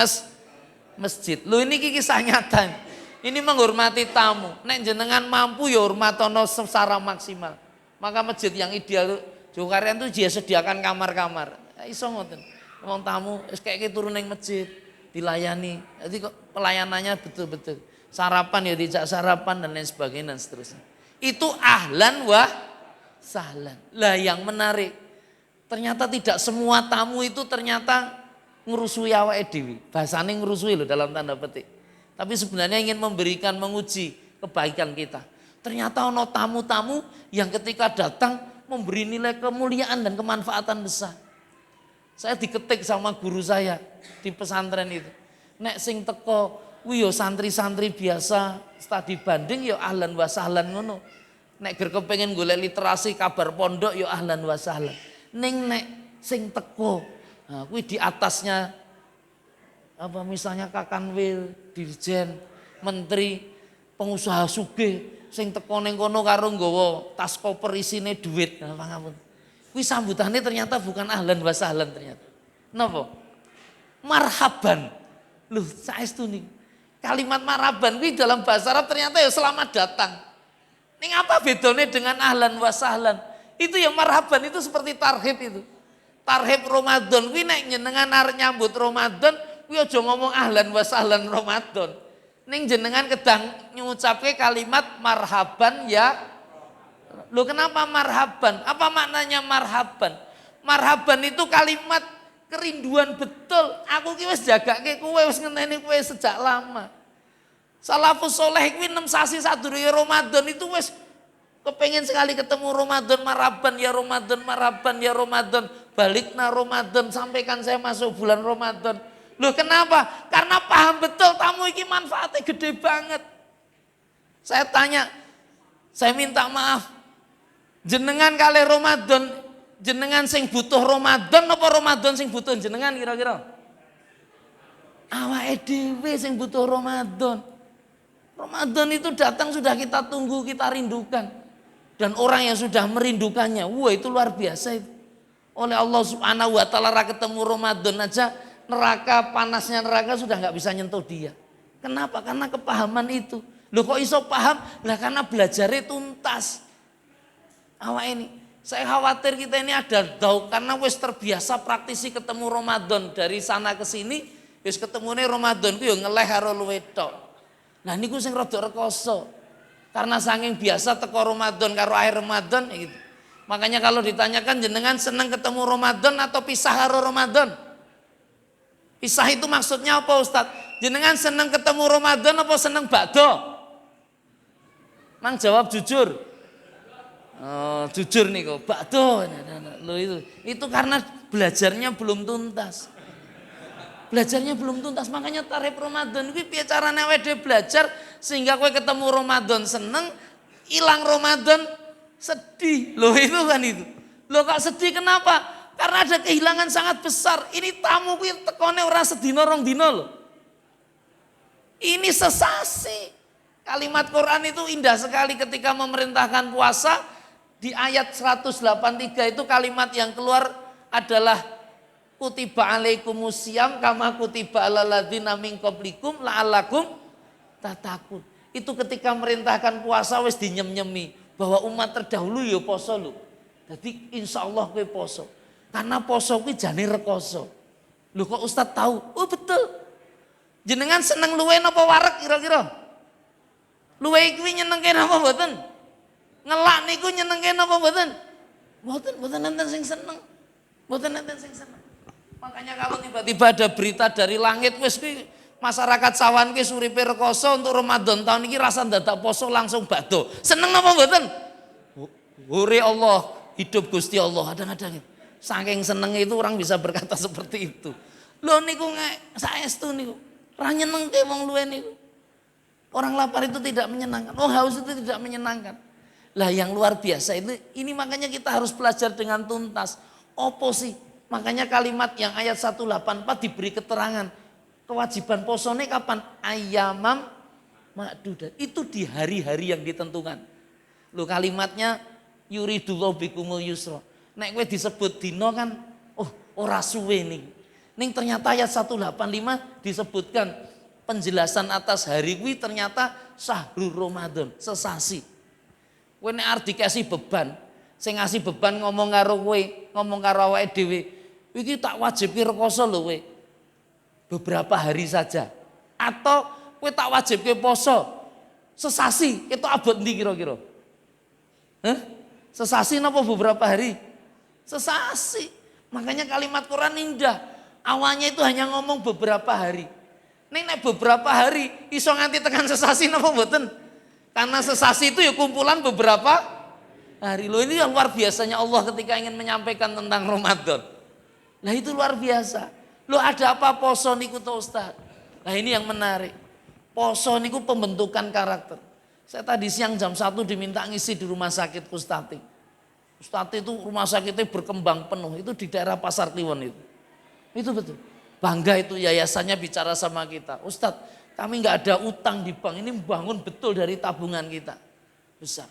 masjid. Lu ini kisah nyata. Ini menghormati tamu. Nek jenengan mampu ya hormatono secara maksimal. Maka masjid yang ideal Jokaryan itu dia sediakan kamar-kamar. Iso ngoten. Wong tamu kayak turun neng masjid dilayani. Jadi kok pelayanannya betul-betul. Sarapan ya dijak sarapan dan lain sebagainya dan seterusnya. Itu ahlan wa sahlan. Lah yang menarik, ternyata tidak semua tamu itu ternyata ngurusui awake dhewe. Bahasane ngurusui loh dalam tanda petik. Tapi sebenarnya ingin memberikan, menguji kebaikan kita. Ternyata ono tamu-tamu yang ketika datang memberi nilai kemuliaan dan kemanfaatan besar. Saya diketik sama guru saya di pesantren itu. Nek sing teko kuwi yo santri-santri biasa, studi banding yo ahlan wa sahlan ngono. Nek ger kepengin golek literasi kabar pondok yo ahlan wa sahlan. Ning nek sing teko, nah, kuwi di atasnya apa misalnya Kakanwil, Dirjen, Menteri, pengusaha sugih sing teko ning kono karo nggawa tas koper isine duit. Nah, pangapun. Kuwi sambutane ternyata bukan ahlan wa sahlan ternyata. Napa? Marhaban. Loh, saestu nih. Kalimat marhaban kuwi dalam bahasa Arab ternyata ya selamat datang. Ning apa bedanya dengan ahlan wa sahlan? Itu yang marhaban itu seperti tarhib itu. Tarhib Ramadan kuwi nek jenengan arep nyambut Ramadan kuwi aja ngomong ahlan wa sahlan Ramadan. Ning jenengan kedang ngucapke kalimat marhaban ya. Loh kenapa marhaban? Apa maknanya marhaban? Marhaban itu kalimat kerinduan betul. Aku ki wis jagake kowe, wis ngenteni kowe sejak lama. Salafus soleh kuwi 6 sasi sadurunge Ramadan itu wis kepengen sekali ketemu Ramadan, marhaban ya Ramadan, marhaban ya Ramadan. Balikna Ramadan, sampaikan saya masuk bulan Ramadan. Loh kenapa? Karena paham betul tamu iki manfaatnya gede banget. Saya tanya, saya minta maaf. Jenengan kali Ramadan, jenengan sing butuh Ramadan apa Ramadan sing butuh jenengan kira-kira? Awake dhewe sing butuh Ramadan. Ramadan itu datang sudah kita tunggu, kita rindukan. Dan orang yang sudah merindukannya, wah itu luar biasa itu. Oleh Allah Subhanahu wa taala ketemu Ramadan aja, neraka, panasnya neraka sudah nggak bisa nyentuh dia. Kenapa? Karena kepahaman itu. Loh kok iso paham? Lah karena belajarnya tuntas. Awak ini, saya khawatir kita ini ada daun karena wis terbiasa praktisi ketemu Ramadan dari sana ke sini, wis ketemune Ramadan ku yo ngeleh karo luwe tok. Nah niku sing rada rekoso. Karena saking biasa teko Ramadan karo akhir Ramadan ya gitu. Makanya kalau ditanyakan jenengan seneng ketemu Ramadan atau pisah karo Ramadan? Pisah itu maksudnya apa Ustadz? Jenengan seneng ketemu Ramadan apa seneng bakdo? Mang jawab jujur. Oh, jujur nih kok, bakdo. Loh itu karena belajarnya belum tuntas. Belajarnya belum tuntas, makanya tarif Ramadan itu piye carane awake belajar sehingga kowe ketemu Ramadan seneng, hilang Ramadan sedih. Loh itu kan itu. Loh kok sedih kenapa? Karena ada kehilangan sangat besar. Ini tamu kuwi tekone ora sedina rong dina loh. Ini sesasi. Kalimat Quran itu indah sekali ketika memerintahkan puasa. Di ayat 183 itu kalimat yang keluar adalah kutiba alaikumusiyam kama kutiba alal ladzina min qablikum la'allakum tattaqun. Itu ketika merintahkan puasa wis dinyem-nyemi bahwa umat terdahulu ya poso lho. Jadi insyaallah kowe poso. Karena poso kuwi jane rekoso. Lho kok Ustaz tahu? Oh betul. Jenengan seneng luwe napa wareg kira-kira? Luwe kuwi nyenengke napa mboten? Ngelak niku nyenengke napa mboten? Mboten enten sing seneng. Mboten enten sing seneng. Makanya kalau tiba-tiba ada berita dari langit wis kuwi masyarakat sawan kuwi uripe rekoso untuk Ramadan tahun ini rasa dadak poso langsung bakdo. Seneng napa mboten? Hore Allah, hidup Gusti Allah. Kadang-kadang saking senengnya itu orang bisa berkata seperti itu. Lho niku saestu niku. Ora nyenengke wong luwe niku. Orang lapar itu tidak menyenangkan. Oh, haus itu tidak menyenangkan. Lah yang luar biasa ini makanya kita harus belajar dengan tuntas. Opo sih? Makanya kalimat yang ayat 184 diberi keterangan. Kewajiban posone kapan? Ayyamam ma'dudat. Itu di hari-hari yang ditentukan. Loh kalimatnya yuridullahu bikumul yusra. Nek kowe disebut dino kan ora suwe ning. Ning ternyata ayat 185 disebutkan penjelasan atas hari kuwi ternyata syahrul Ramadan, sesasi. Kowe nek arep dikasih beban, sing ngasih beban ngomong karo kowe, ngomong karo awake dhewe, iki tak wajibke rekoso lho kowe. Beberapa hari saja. Atau kowe tak wajibke poso sesasi, itu abot ndi kira-kira? Sesasi napa beberapa hari? Sesasi. Makanya kalimat Quran indah. Awalnya itu hanya ngomong beberapa hari. Nek beberapa hari iso nganti tekan sesasi napa mboten? Karena sesasi itu ya kumpulan beberapa hari. Loh ini yang luar biasanya Allah ketika ingin menyampaikan tentang Ramadan. Nah itu luar biasa. Loh ada apa poso niku to Ustaz? Nah ini yang menarik. Poso niku pembentukan karakter. Saya tadi siang jam 1 diminta ngisi di rumah sakit Kustati. Kustati itu rumah sakitnya berkembang penuh. Itu di daerah Pasar Kliwon itu. Itu betul. Bangga itu yayasannya bicara sama kita. Ustadz, kami nggak ada utang di bank. Ini bangun betul dari tabungan kita. Besar.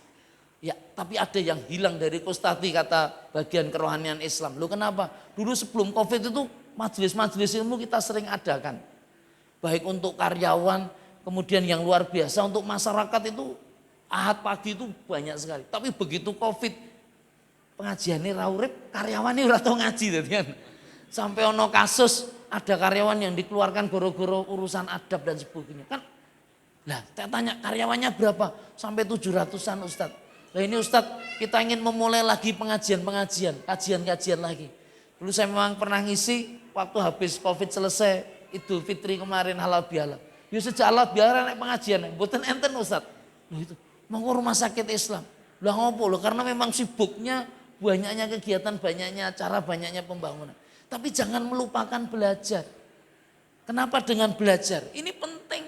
Ya, tapi ada yang hilang dari Kustati kata bagian kerohanian Islam. Loh kenapa? Dulu sebelum Covid itu majelis-majelis ilmu kita sering adakan. Baik untuk karyawan, kemudian yang luar biasa untuk masyarakat itu Ahad pagi itu banyak sekali. Tapi begitu Covid, pengajiannya raurip, karyawannya ora tau ngaji kan. Sampai ono kasus ada karyawan yang dikeluarkan goro-goro urusan adab dan sebagainya. Kan lah, saya tanya karyawannya berapa? Sampai 700-an Ustadz. Nah ini Ustadz kita ingin memulai lagi pengajian-pengajian, kajian-kajian lagi. Dulu saya memang pernah ngisi waktu habis Covid selesai, Idul Fitri kemarin halal bihalal. Ya sejak halal bihalal naik pengajian, mboten enten Ustadz. Loh itu, mau ke rumah sakit Islam. Lah ngopo loh, karena memang sibuknya, banyaknya kegiatan, banyaknya acara, banyaknya pembangunan. Tapi jangan melupakan belajar. Kenapa dengan belajar? Ini penting.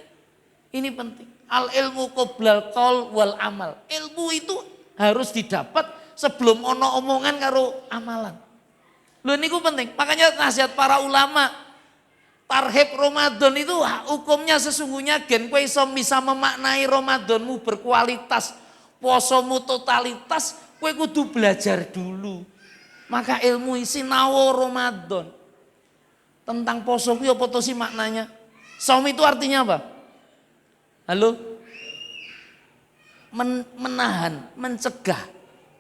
Ini penting. Al ilmu qoblal qaul wal amal. Ilmu itu harus didapat sebelum ono omongan karo amalan. Loh niku penting. Makanya nasihat para ulama, tarhib Ramadan itu hukumnya sesungguhnya gen kowe iso bisa memaknai Ramadanmu berkualitas, posomu totalitas, kowe kudu belajar dulu. Maka ilmu isi nawo Ramadan. Tentang poso kuwi apa to sih maknanya? Saum itu artinya apa? Halo? Menahan, mencegah.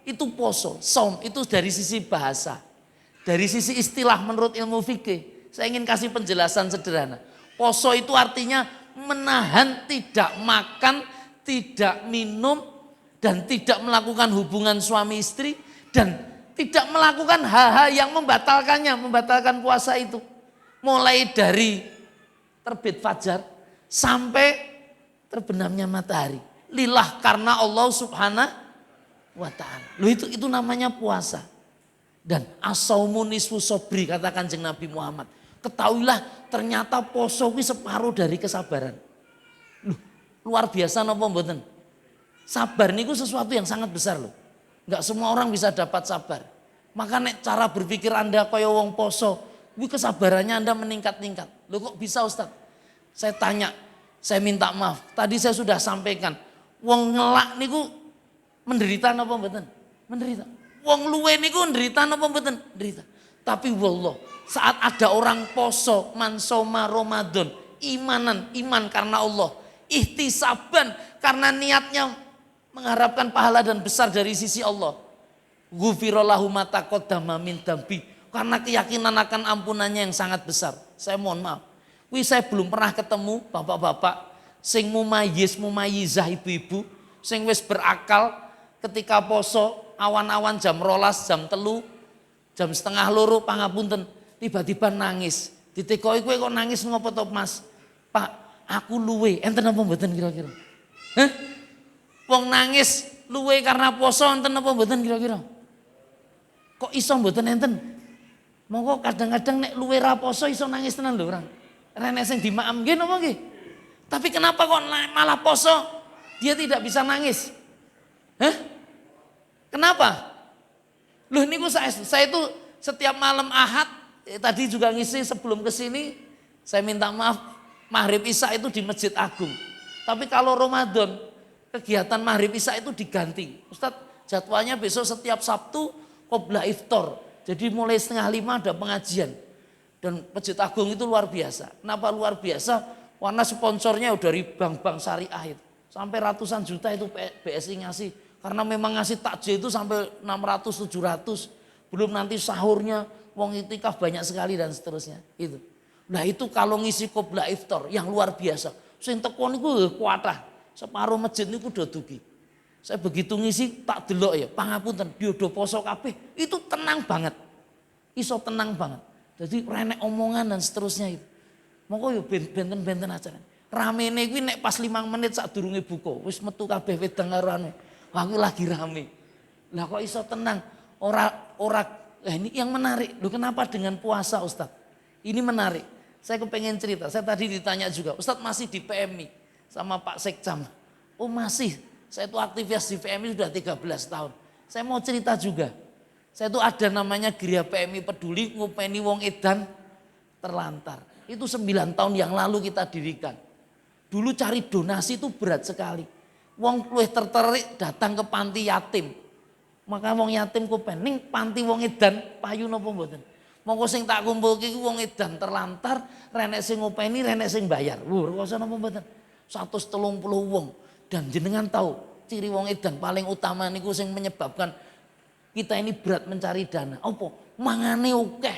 Itu poso. Saum itu dari sisi bahasa. Dari sisi istilah menurut ilmu fikih. Saya ingin kasih penjelasan sederhana. Poso itu artinya menahan tidak makan, tidak minum, dan tidak melakukan hubungan suami istri, dan tidak melakukan hal-hal yang membatalkannya, membatalkan puasa itu. Mulai dari terbit fajar sampai terbenamnya matahari. Lillah karena Allah subhanahu wa ta'ala. Loh itu namanya puasa. Dan as-saumu nisfu sobri kata Kanjeng Nabi Muhammad. Ketahuilah ternyata poso kuwi separuh dari kesabaran. Loh, luar biasa napa mboten? Sabar niku sesuatu yang sangat besar loh. Enggak semua orang bisa dapat sabar. Maka nek cara berpikir Anda kaya wong poso, kuwi kesabarannya Anda meningkat-tingkat. Loh kok bisa Ustaz? Saya tanya, saya minta maaf. Tadi saya sudah sampaikan, wong ngelak niku menderita napa mboten? Menderita. Wong luwe niku menderita napa mboten? Menderita. Tapi wallah, saat ada orang poso mansoma Ramadan, iman karena Allah, ihtisaban karena niatnya mengharapkan pahala dan besar dari sisi Allah. Ghufirallahu ma taqaddama min dambi, karena keyakinan akan ampunannya yang sangat besar. Saya mohon maaf. Saya belum pernah ketemu bapak-bapak sing mumayizah ibu-ibu sing wis berakal ketika poso awan-awan jam 12, jam 3, jam setengah 2 pangapunten tiba-tiba nangis. Ditekoi kowe kok nangis ngopo to Mas? Pak, aku luwe. Enten apa mboten kira-kira? Hah? Wong nangis luwe karena poso enten apa mboten kira-kira? Kok iso mboten enten? Monggo kadang-kadang nek luwe ra poso iso nangis tenan lho orang. Renek sing dimaem nggih napa nggih? Tapi kenapa kok malah poso dia tidak bisa nangis? Hah? Kenapa? Loh niku saya itu setiap malam Ahad tadi juga ngisi sebelum ke sini saya minta maaf Maghrib Isya itu di Masjid Agung. Tapi kalau Ramadan kegiatan Maghrib Isya itu diganti. Ustadz jadwalnya besok setiap Sabtu qobla iftar. Jadi mulai 4:30 ada pengajian. Dan Masjid Agung itu luar biasa. Kenapa luar biasa? Karena sponsornya dari bank-bank syariah itu. Sampai ratusan juta itu BSI ngasih. Karena memang ngasih takjil itu sampai 600, 700. Belum nanti sahurnya, wong itikaf banyak sekali dan seterusnya. Itu. Nah itu kalau ngisi qobla iftar yang luar biasa. Sing teko niku kuatah. Separuh masjid niku do dugi. Saya begitu ngisi tak delok ya, pangapunten diodo poso kabeh, itu tenang banget. Iso tenang banget. Jadi renek omongan dan seterusnya itu. Monggo yo benten-benten acara. Ramene kuwi nek pas 5 menit sadurunge buka, wis metu kabeh wedang karo anu. Aku lagi rame. Lah kok iso tenang? Ini yang menarik. Loh kenapa dengan puasa Ustadz? Ini menarik. Saya kepengen cerita. Saya tadi ditanya juga, Ustadz masih di PMI sama Pak Sekcam. Oh masih. Saya itu aktivis di PMI sudah 13 tahun. Saya mau cerita juga. Saya itu ada namanya Geria PMI Peduli ngupeni wong edan terlantar. Itu 9 tahun yang lalu kita dirikan. Dulu cari donasi itu berat sekali. Wong luwih tertarik datang ke panti yatim. Maka wong yatim kupening panti wong edan payu napa mboten. Monggo sing tak kumpulke iki wong edan terlantar, renek sing ngopeni, renek sing bayar. Rekoso napa mboten? 130 wong. Dan jenengan tahu ciri wong edan paling utama niku sing menyebabkan kita ini berat mencari dana. Apa? Mangane akeh.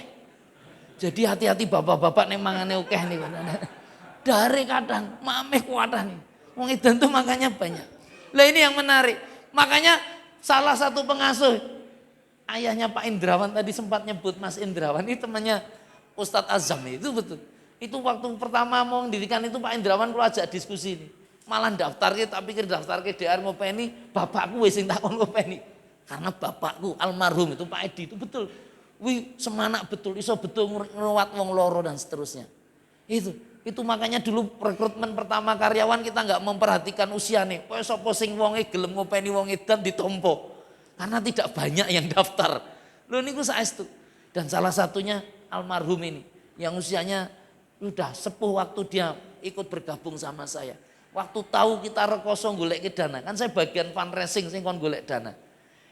Jadi hati-hati bapak-bapak nek mangane akeh niku. Dari kadang mameh kuatah nih. Wong edan tuh makanya banyak. Lah ini yang menarik. Makanya salah satu pengasuh ayahnya Pak Indrawan tadi sempat nyebut Mas Indrawan ini temannya Ustadz Azam itu betul. Itu waktu pertama mau mendirikan itu Pak Indrawan kalau ajak diskusi ini. Malah daftar kita pikir daftar ke DR ngopeni bapakku wis sing takon ngopeni. Karena bapakku almarhum itu Pak Edi itu betul. Wih semanak betul iso betul ngerawat wong loro dan seterusnya. Itu makanya dulu rekrutmen pertama karyawan kita nggak memperhatikan usia nih. Pokoke sapa sing wonge gelem ngopeni wong edan ditompo. Karena tidak banyak yang daftar. Lho niku saestu. Dan salah satunya almarhum ini yang usianya sudah sepuh waktu dia ikut bergabung sama saya. Waktu tahu kita rekoso golek ke dana, kan saya bagian fundraising sing kon golek dana.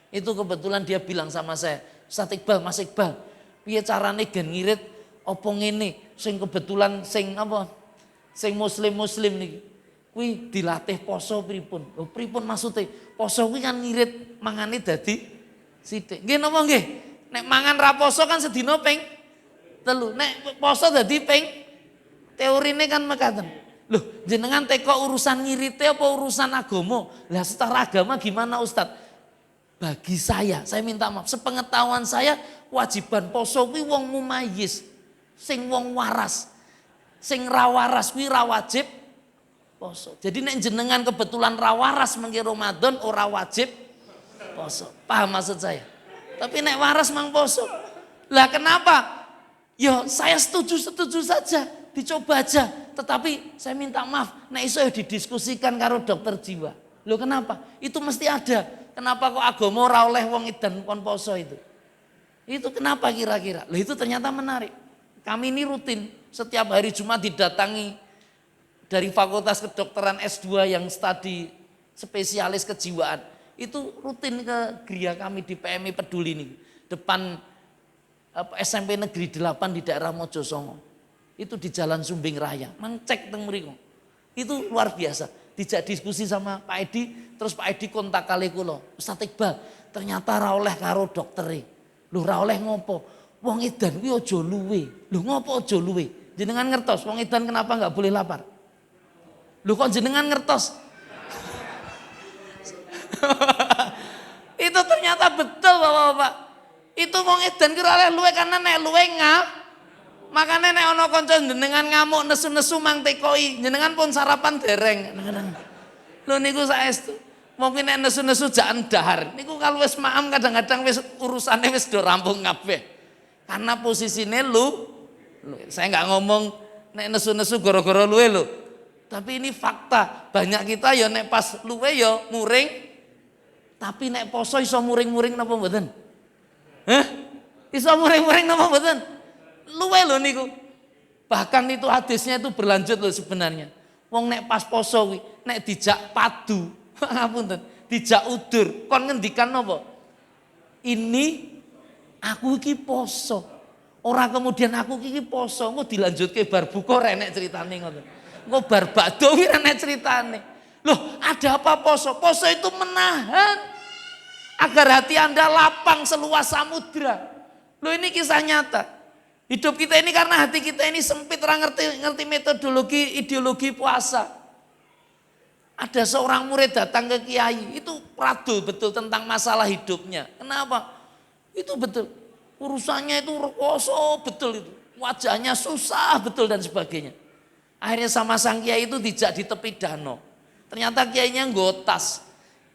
Itu kebetulan dia bilang sama saya, Ustaz Iqbal, Mas Iqbal, piye carane gen ngirit apa ngene sing kebetulan sing apa? Sing muslim niki. Kuwi dilatih poso pripun? Lho pripun maksude? Poso kuwi kan ngirit mangane dadi sithik. Nggih napa nggih? Nek mangan ra poso kan sedina ping 3. Nek poso dadi ping teorine kan mekaten. Loh jenengan teko urusan ngirite apa urusan agama? Lah secara agama gimana Ustadz? Bagi saya minta maaf, sepengetahuan saya kewajiban poso kuwi wong mumayyiz, sing wong waras. Sing ra waras kuwi ra wajib poso. Jadi nek jenengan kebetulan ra waras mengki Ramadan ora wajib poso. Paham maksud saya? Tapi nek waras mang poso. Lah kenapa? Ya saya setuju saja, dicoba aja. Tetapi saya minta maaf, nek iso didiskusikan karo dokter jiwa. Loh kenapa? Itu mesti ada. Kenapa kok agama ora oleh wong edan kon poso itu? Itu kenapa kira-kira? Loh itu ternyata menarik. Kami ini rutin setiap hari Jumat didatangi dari Fakultas Kedokteran S2 yang studi spesialis kejiwaan. Itu rutin ke geria kami di PMI Peduli ini. Depan SMP Negeri 8 di daerah Mojosongo. Itu di Jalan Sumbing Raya. Mang cek teng mriku. Itu luar biasa. Dijak diskusi sama Pak Edi, terus Pak Edi kontak kali kula. Ustaz Iqbal, ternyata ra oleh karo doktere. Lho ra oleh ngopo? Wong edan kuwi aja luwe. Lho ngopo aja luwe? Jenengan ngertos wong edan kenapa enggak boleh lapar? Lho kok jenengan ngertos? Itu ternyata betul Bapak-bapak. Itu wong edan ki ora oleh luwe karena nek luwe makanya nek ana kanca jenengan ngamuk nesu-nesu mang tekoi, jenengan pun sarapan dereng. Lho niku saestu. Mungkin nek nesu-nesu jak endahar. Niku kalau wis maam kadang-kadang wis urusane wis do rampung kabeh. Karena posisine saya nggak ngomong nek nesu-nesu gara-gara luwe lho. Tapi ini fakta. Banyak kita ya nek pas luwe ya muring. Tapi nek poso iso muring-muring napa mboten? Hah? Iso muring-muring napa mboten? Luwe lho niku. Bahkan itu hadisnya itu berlanjut loh sebenarnya. Wong nek pas poso kuwi nek dijak padu ngapunten, dijak udur, kon ngendikan napa? Ini aku iki poso. Ora kemudian aku iki poso, engko dilanjutke bar buka renek ceritane ngoten. Engko bar bakdo kuwi renek ceritane. Loh, ada apa poso? Poso itu menahan agar hati Anda lapang seluas samudra. Loh, ini kisah nyata. Hidup kita ini karena hati kita ini sempit, orang ngerti metodologi, ideologi puasa. Ada seorang murid datang ke kiai, itu pradul betul tentang masalah hidupnya. Kenapa? Itu betul. Urusannya itu rekoso betul itu. Wajahnya susah betul dan sebagainya. Akhirnya sama sang kiai itu dijak di tepi danau. Ternyata kiainya nggo tas.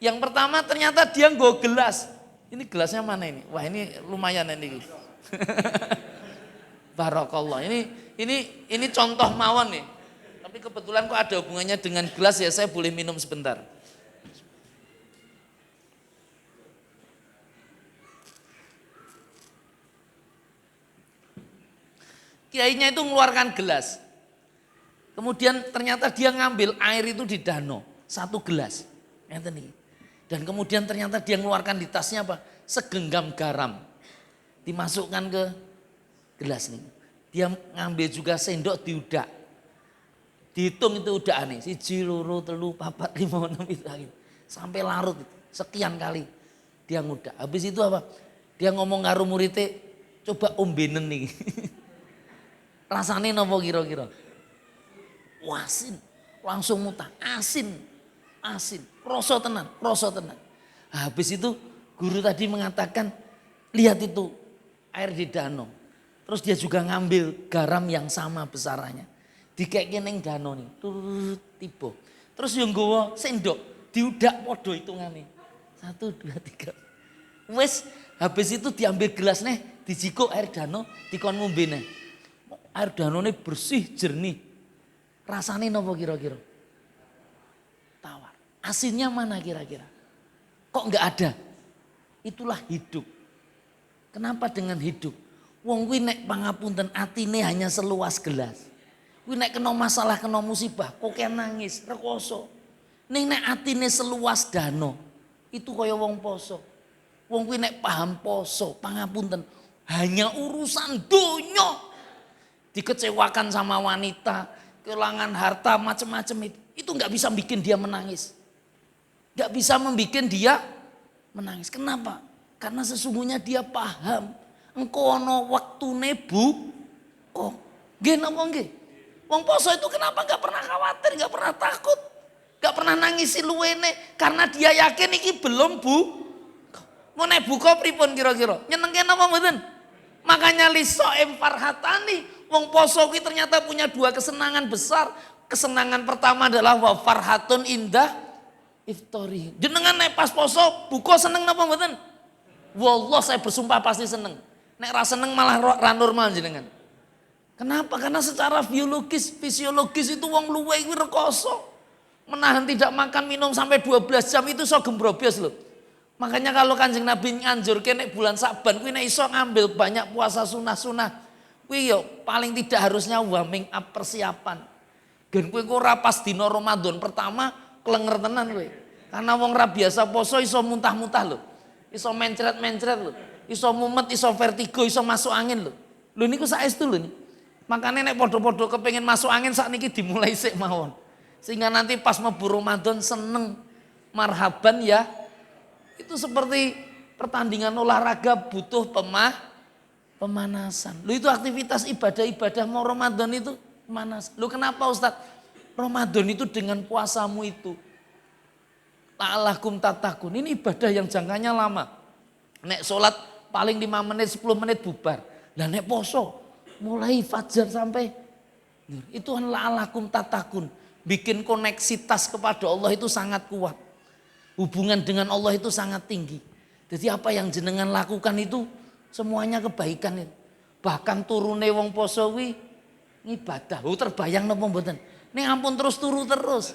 Yang pertama ternyata dia nggo gelas. Ini gelasnya mana ini? Wah, ini lumayan ini. Barakallah. Ini contoh mawon nih. Tapi kebetulan kok ada hubungannya dengan gelas ya, saya boleh minum sebentar. Kiainya itu mengeluarkan gelas. Kemudian ternyata dia ngambil air itu di danau, 1 gelas. Dan kemudian ternyata dia mengeluarkan di tasnya apa? Segenggam garam. Dimasukkan ke gelas nih. Dia ngambil juga sendok diudak. Dihitung itu udah aneh, 1, 2, 3, 4, 5, 6 itu lagi. Sampai larut itu, sekian kali dia ngudak. Habis itu apa? Dia ngomong karo muridnya, coba ombenen nih. Rasanya nopo kira-kira? Asin, langsung muntah, asin, kroso tenan. Habis itu guru tadi mengatakan, lihat itu air di danau. Terus dia juga ngambil garam yang sama besarannya. Dikeke ning danau nih, turut tiba. Terus yang nggawa sendok, diudak podo hitungane. 1, 2, 3. Wes habis itu diambil gelas nih, dijiko air danau, dikon ngombe nih. Air danau nih bersih, jernih. Rasanya nopo kira-kira? Tawar. Asinnya mana kira-kira? Kok enggak ada? Itulah hidup. Kenapa dengan hidup? Wong kuwi nek pangapunten atine hanya seluas gelas. Kuwi nek kena masalah, kena musibah, kok kayak nangis, rekoso. Ning nek atine seluas danau, itu kaya wong poso. Wong kuwi nek paham poso, pangapunten, hanya urusan donya. Dikecewakan sama wanita, kehilangan harta, macam-macam itu nggak bisa bikin dia menangis. Nggak bisa membikin dia menangis. Kenapa? Karena sesungguhnya dia paham. Engko ono waktune kok nggih napa nggih? Wong poso itu kenapa nggak pernah khawatir, nggak pernah takut, nggak pernah nangisi luwene karena dia yakin iki belum mau nek buka pripun kira-kira? Nyenengke napa mboten? Makanya lisoem farhatani, wong poso kuwi ternyata punya 2 kesenangan besar. Kesenangan pertama adalah wa farhatun indah iftori. Jenengan nek pas poso buka seneng napa mboten? Wallah saya bersumpah pasti seneng. Nek ra seneng malah ra normal jenengan. Kenapa? Karena secara biologis, fisiologis itu wong luwe kuwi rekoso. Menahan tidak makan minum sampai 12 jam itu so gembrobios loh. Makanya kalau Kanjeng Nabi nganjurke nek bulan Saban kuwi nek iso ngambil banyak puasa sunah-sunah. Kuwi yo paling tidak harusnya warming up persiapan. Gen kuwi ora pas dina Ramadan pertama klenger tenan kowe. Karena wong ra biasa poso iso muntah-muntah lho. Iso mencret-mencret lho. Iso mumet, iso vertigo, iso masuk angin lho. Lho niku saestu lho nih. Makanya nek podo-podo kepengen masuk angin saat niki dimulai sik mawon. Sehingga nanti pas mlebu Ramadan seneng marhaban ya. Itu seperti pertandingan olahraga butuh pemanasan. Lu itu aktivitas ibadah-ibadah mau Ramadan itu pemanasan. Lu kenapa Ustadz? Ramadan itu dengan puasamu itu. La'alakum tatakun. Ini ibadah yang jangkanya lama. Nek sholat paling 5 menit 10 menit bubar. Lah nek poso mulai fajar sampai itu la'alakum tatakun. Bikin koneksitas kepada Allah itu sangat kuat. Hubungan dengan Allah itu sangat tinggi. Jadi apa yang jenengan lakukan itu semuanya kebaikan itu. Bahkan turune wong poso kuwi ibadah. Terbayang napa mboten? Ning ampun terus turu terus.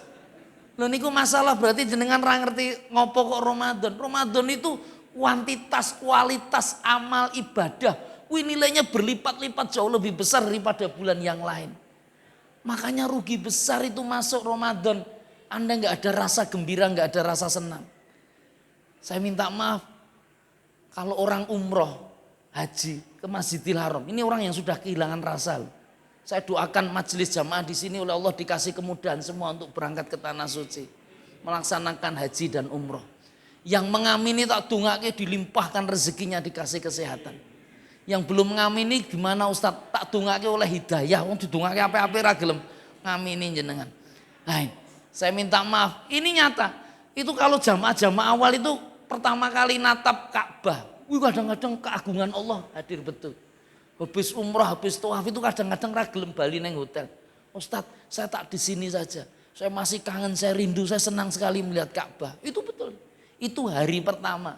Lho niku masalah berarti jenengan ra ngerti ngopo kok Ramadan. Ramadan itu kuantitas, kualitas amal ibadah. Kuwi nilainya berlipat-lipat jauh lebih besar daripada bulan yang lain. Makanya rugi besar itu masuk Ramadan. Anda nggak ada rasa gembira, nggak ada rasa senang. Saya minta maaf kalau orang umroh, haji ke Masjidil Haram. Ini orang yang sudah kehilangan rasa. Saya doakan majelis jamaah di sini oleh Allah dikasih kemudahan semua untuk berangkat ke tanah suci, melaksanakan haji dan umroh. Yang mengamini tak dungake dilimpahkan rezekinya, dikasih kesehatan. Yang belum mengamini gimana Ustaz? Tak dungake oleh hidayah. Wong didungake apa-apa ra gelem ngamini jenengan. Nah, saya minta maaf, ini nyata. Itu kalau jamaah-jamaah awal itu pertama kali natap Ka'bah. Kadang-kadang keagungan Allah hadir betul. Habis umrah, habis tawaf itu kadang-kadang ra gelem bali neng hotel. Ustaz, saya tak di sini saja. Saya masih kangen, saya rindu, saya senang sekali melihat Ka'bah. Itu betul. Itu hari pertama.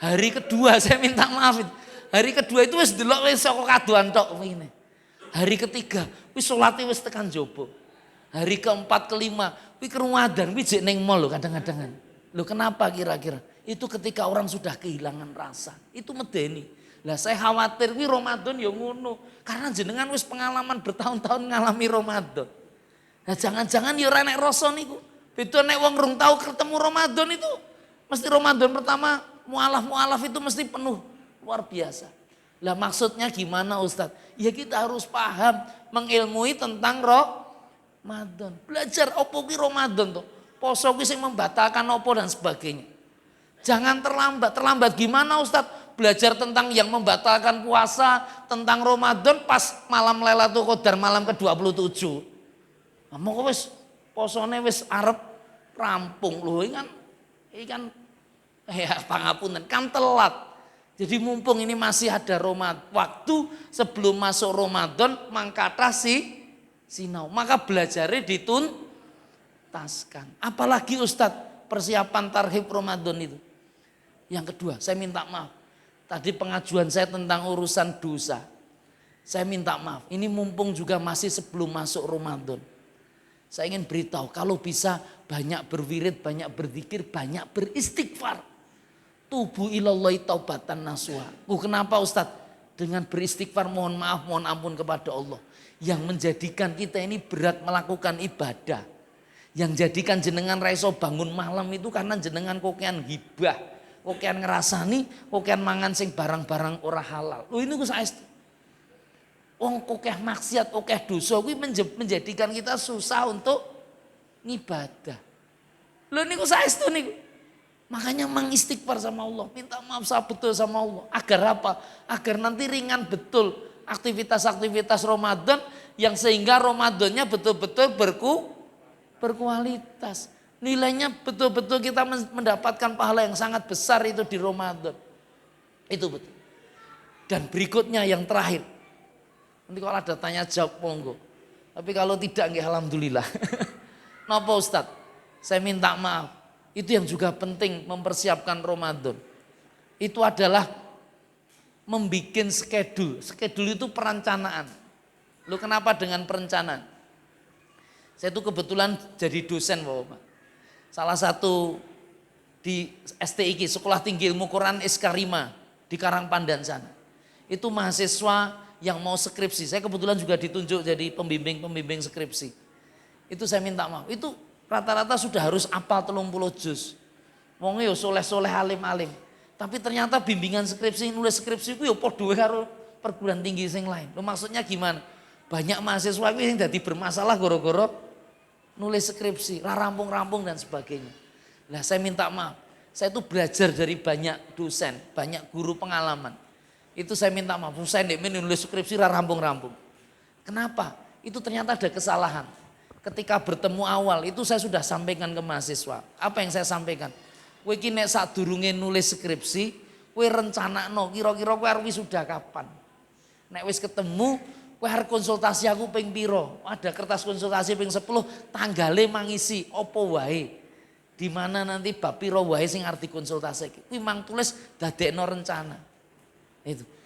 Hari kedua saya minta maaf. Hari kedua itu wis delok wis saka kadoan tok ngene. Hari ketiga wis salate wis tekan jopo. Hari keempat kelima kuwi kerumadan kuwi jek ning mall lho kadang-kadang. Lho kenapa kira-kira? Itu ketika orang sudah kehilangan rasa. Itu medeni. Lah saya khawatir kuwi Ramadan ya ngono. Karena jenengan wis pengalaman bertahun-tahun ngalami Ramadan. Nah jangan-jangan ya ora nek rasa niku. Beda nek wong rung tau ketemu Ramadan itu mesti Ramadan pertama mualaf-mualaf itu mesti penuh luar biasa. Lah maksudnya gimana Ustadz? Ya kita harus paham mengilmui tentang Ramadan. Belajar opo ki Ramadan tuh. Poso ki sing membatalkan opo dan sebagainya. Jangan terlambat. Terlambat gimana Ustadz? Belajar tentang yang membatalkan puasa, tentang Ramadan pas malam Lailatul Qadar malam ke-27. Nah, moko wis posone wis arep rampung lho iki kan ya pangapunten kan telat. Jadi mumpung ini masih ada waktu sebelum masuk Ramadan mangkata sinau. Maka belajarnya dituntaskan. Apalagi Ustadz persiapan tarhib Ramadan itu. Yang kedua saya minta maaf. Tadi pengajuan saya tentang urusan dosa. Saya minta maaf. Ini mumpung juga masih sebelum masuk Ramadan. Saya ingin beritahu kalau bisa banyak berwirid, banyak berzikir, banyak beristighfar. Tubu ilallahi taubatan nasuha. Kenapa Ustadz? Dengan beristighfar mohon maaf, mohon ampun kepada Allah. Yang menjadikan kita ini berat melakukan ibadah. Yang jadikan jenengan raiso bangun malam itu karena jenengan kokean hibah. Kokean ngerasani, kokean mangan sing barang-barang ora halal. Ini ku saestu. Wong kokeh maksiat, kokeh dosa kuwi menjadikan kita susah untuk ngibadah. Lho niku saestu niku. Makanya mengistighfar sama Allah, minta maaf saya betul sama Allah. Agar apa? Agar nanti ringan betul aktivitas-aktivitas Ramadan yang sehingga Ramadannya betul-betul berkualitas. Nilainya betul-betul kita mendapatkan pahala yang sangat besar itu di Ramadan. Itu betul. Dan berikutnya yang terakhir. Nanti kalau ada tanya jawab monggo. Tapi kalau tidak nggih alhamdulillah. Napa Ustaz? Saya minta maaf. Itu yang juga penting mempersiapkan Ramadan. Itu adalah membikin schedule. Schedule itu perencanaan. Lu kenapa dengan perencanaan? Saya itu kebetulan jadi dosen Bapak. Salah satu di STIQ, Sekolah Tinggi Ilmu Quran Iskarima di Karangpandan sana. Itu mahasiswa yang mau skripsi. Saya kebetulan juga ditunjuk jadi pembimbing skripsi. Itu saya minta maaf. Itu rata-rata sudah harus apal 30 juz. Wong yo soleh-soleh alim-alim. Tapi ternyata bimbingan skripsi, nulis skripsi ku yo padha karo perguruan tinggi sing lain. Lo maksudnya gimana? Banyak mahasiswa kuwi sing dadi bermasalah gara-gara nulis skripsi, rampung-rampung dan sebagainya. Lah saya minta maaf. Saya itu belajar dari banyak dosen, banyak guru pengalaman. Itu saya minta maaf. Saya nulis skripsi rampung-rampung. Kenapa? Itu ternyata ada kesalahan. Ketika bertemu awal itu saya sudah sampaikan ke mahasiswa. Apa yang saya sampaikan? Kowe iki nek sadurunge nulis skripsi, kowe rencanakno kira-kira kowe arep wisuda kapan. Nek wis ketemu, kowe arep konsultasi aku ping pira? Ada kertas konsultasi ping 10, tanggale mangisi apa wae. Di mana nanti bab piro wae sing arep dikonsultasike. Kuwi mang tulis dadekno rencana.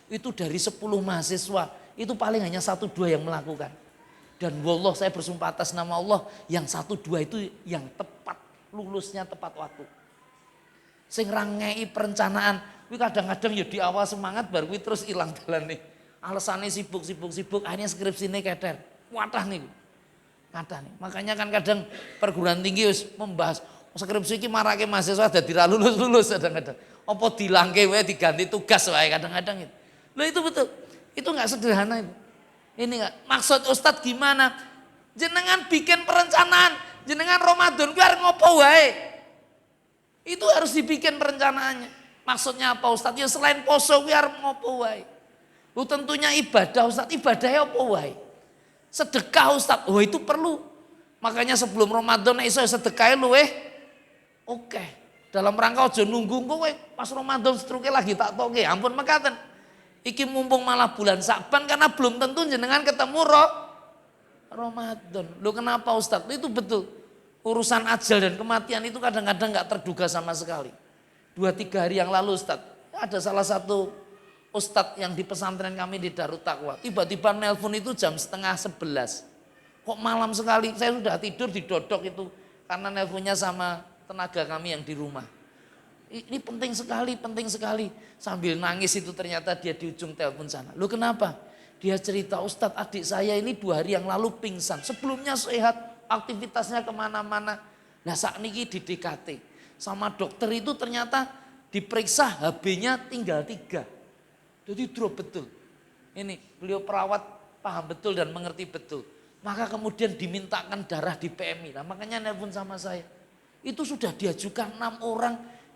Itu dari 10 mahasiswa, itu paling hanya 1-2 yang melakukan. Dan wallah saya bersumpah atas nama Allah, yang 1-2 itu yang tepat, lulusnya tepat waktu. Sing rangei perencanaan, kuwi kadang-kadang ya di awal semangat baru kuwi terus ilang dalane. Alasannya sibuk, akhirnya skripsine keter. Wadah nih. Kadah nih. Makanya kan kadang perguruan tinggi wis membahas skripsi iki marake mahasiswa dadi ra lulus kadang-kadang. Apa dilangke wae diganti tugas wae kadang-kadang itu. Loh itu betul. Itu enggak sederhana itu. Ini enggak maksud Ustadz gimana? Jenengan bikin perencanaan, jenengan Ramadan ku arep ngopo wae. Itu harus dibikin perencanaannya. Maksudnya apa Ustadz? Ya selain poso ku arep ngopo wae. Lu tentunya ibadah Ustadz, ibadahnya apa wae? Sedekah Ustadz, oh itu perlu. Makanya sebelum Ramadan iso sedekah luweh oke. Dalam rangka aja nunggu kowe pas Ramadan struke lagi tak toke. Ampun mekaten. Iki mumpung malah bulan Saban karena belum tentu jenengan ketemu Ramadan. Loh kenapa Ustadz? Itu betul. Urusan ajal dan kematian itu kadang-kadang gak terduga sama sekali. 2-3 hari yang lalu Ustadz, ada salah satu Ustadz yang di pesantren kami di Darut Taqwa. Tiba-tiba nelpon itu jam 10:30. Kok malam sekali, saya sudah tidur didodok itu. Karena nelponnya sama tenaga kami yang di rumah. Ini penting sekali. Sambil nangis itu ternyata dia di ujung telepon sana. Loh kenapa? Dia cerita, Ustadz adik saya ini 2 hari yang lalu pingsan. Sebelumnya sehat, aktivitasnya kemana-mana. Nah saat ini di DKT. Sama dokter itu ternyata diperiksa HB-nya tinggal 3. Jadi drop betul. Ini beliau perawat paham betul dan mengerti betul. Maka kemudian dimintakan darah di PMI. Nah makanya nelpon sama saya. Itu sudah diajukan 6 orang.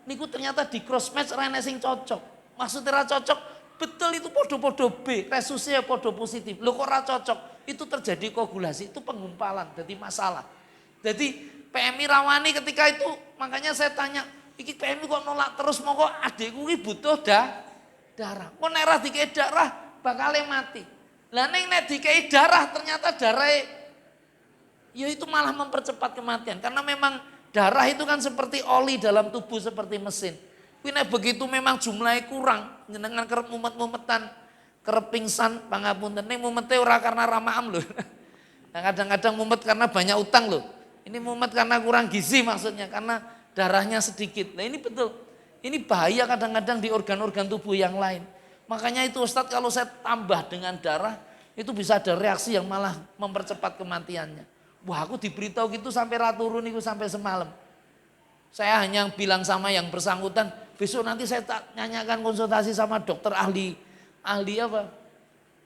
Niku ternyata di cross match rene sing cocok. Maksudnya ra cocok, betul itu podo-podo B, resusnya podo positif. Loh kok ra cocok? Itu terjadi koagulasi, itu penggumpalan, jadi masalah. Jadi PMI rawani ketika itu, makanya saya tanya, iki PMI kok nolak terus, mau kok adikku ini butuh darah. Kok nek ra dikei darah bakal mati. Lah nek dikei darah ternyata darah ya itu malah mempercepat kematian karena memang darah itu kan seperti oli dalam tubuh seperti mesin. Kuwi nek begitu memang jumlahnya kurang, jenengan kerep mumet-mumetan, kerep pingsan, pangapunten ning mumete ora karena ramaam lho. Kadang-kadang mumet karena banyak utang loh. Ini mumet karena kurang gizi maksudnya, karena darahnya sedikit. Nah ini betul, ini bahaya kadang-kadang di organ-organ tubuh yang lain. Makanya itu Ustadz kalau saya tambah dengan darah, itu bisa ada reaksi yang malah mempercepat kematiannya. Wah aku diberitahu gitu sampai turun itu sampai semalam. Saya hanya bilang sama yang bersangkutan, besok nanti saya tanyakan konsultasi sama dokter ahli apa?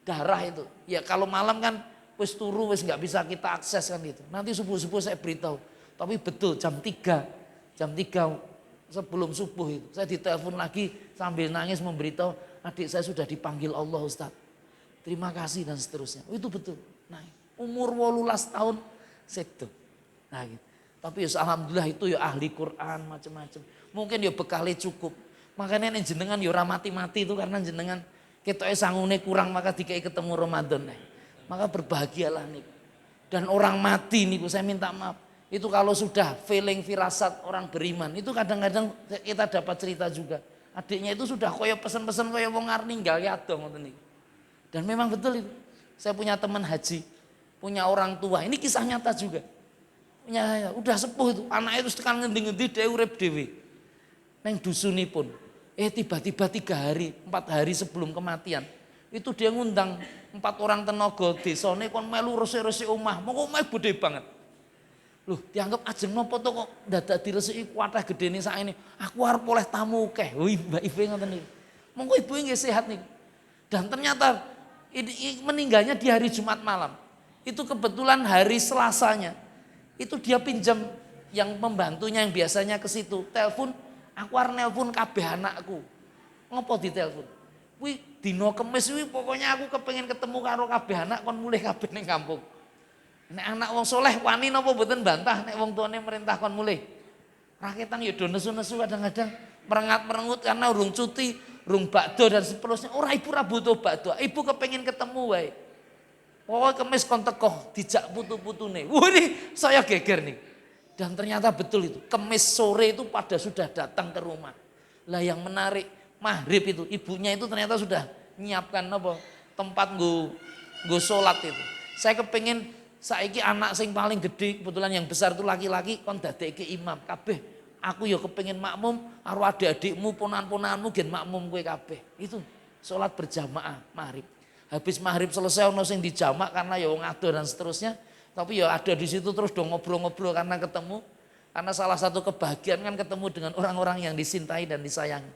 Darah itu. Ya kalau malam kan wis turu wis nggak bisa kita akses kan gitu. Nanti subuh-subuh saya beritahu. Tapi betul jam 3 sebelum subuh itu saya ditelepon lagi sambil nangis memberitahu adik saya sudah dipanggil Allah Ustadz. Terima kasih dan seterusnya. Itu betul. Nah, umur 18 tahun sedo. Nah, gitu. Tapi ya alhamdulillah itu ya ahli Quran macam-macam. Mungkin ya bekalnya cukup. Makanya ini jenengan ya ora mati-mati itu karena jenengan ketoke sangune kurang maka dikai ketemu Ramadan. Maka berbahagialah nih. Dan orang mati nih, saya minta maaf. Itu kalau sudah feeling firasat orang beriman, itu kadang-kadang kita dapat cerita juga. Adiknya itu sudah koyo pesen-pesen koyo wong arep ninggal yato ngoten niku. Dan memang betul itu. Saya punya teman haji, punya orang tua. Ini kisah nyata juga. Punya udah sepuh itu, anaknya itu tekan ngendi-ngendi dhewe urip dhewe. Neng dusunipun. Tiba-tiba 3 hari, 4 hari sebelum kematian. Itu dia ngundang 4 orang tenaga desane kon melu resik-resik omah. Monggo omah gede banget. Loh, dianggap ajeng nopo to kok dadak diresiki kuatah gedene sakene. Aku arep oleh tamu akeh. Wih, Mbak Ibu ngoten niku. Monggo ibu nggih sehat nih. Dan ternyata meninggalnya di hari Jumat malam. Itu kebetulan hari Selasanya. Itu dia pinjam yang pembantunya yang biasanya ke situ. Telepon, aku arep nelpon kabeh anakku. Ngopo ditelepon? Kuwi dina Kamis kuwi pokoknya aku kepengen ketemu karo kabeh anak kon mulih kabeh ning kampung. Nek anak wong soleh wani napa mboten bantah nek wong tuane merintah kon mulih. Rakyatan ya do nesu-nesu kadang-kadang merengat-merengut karena urung cuti, urung bakdo dan seterusnya. Ora ibu ra butuh bakdo, ibu kepengen ketemu wae. Pokoke Kamis kon teko dijak putu-putune. Wah ini saya geger nih. Dan ternyata betul itu, Kemis sore itu pada sudah datang ke rumah. Lah yang menarik, maghrib itu ibunya itu ternyata sudah nyiapkan apa tempat nggo sholat itu. Saya kepingin saiki anak sing paling gede, kebetulan yang besar itu laki-laki kon dadekke imam kabeh. Aku ya kepingin makmum, karo adik-adikmu, ponan-ponanmu gen makmum kowe kabeh. Itu sholat berjamaah maghrib. Habis maghrib selesai ono sing dijamak karena ya wong ado dan seterusnya. Tapi ya ada di situ terus dong ngobrol-ngobrol karena ketemu. Karena salah satu kebahagiaan kan ketemu dengan orang-orang yang disintai dan disayangi.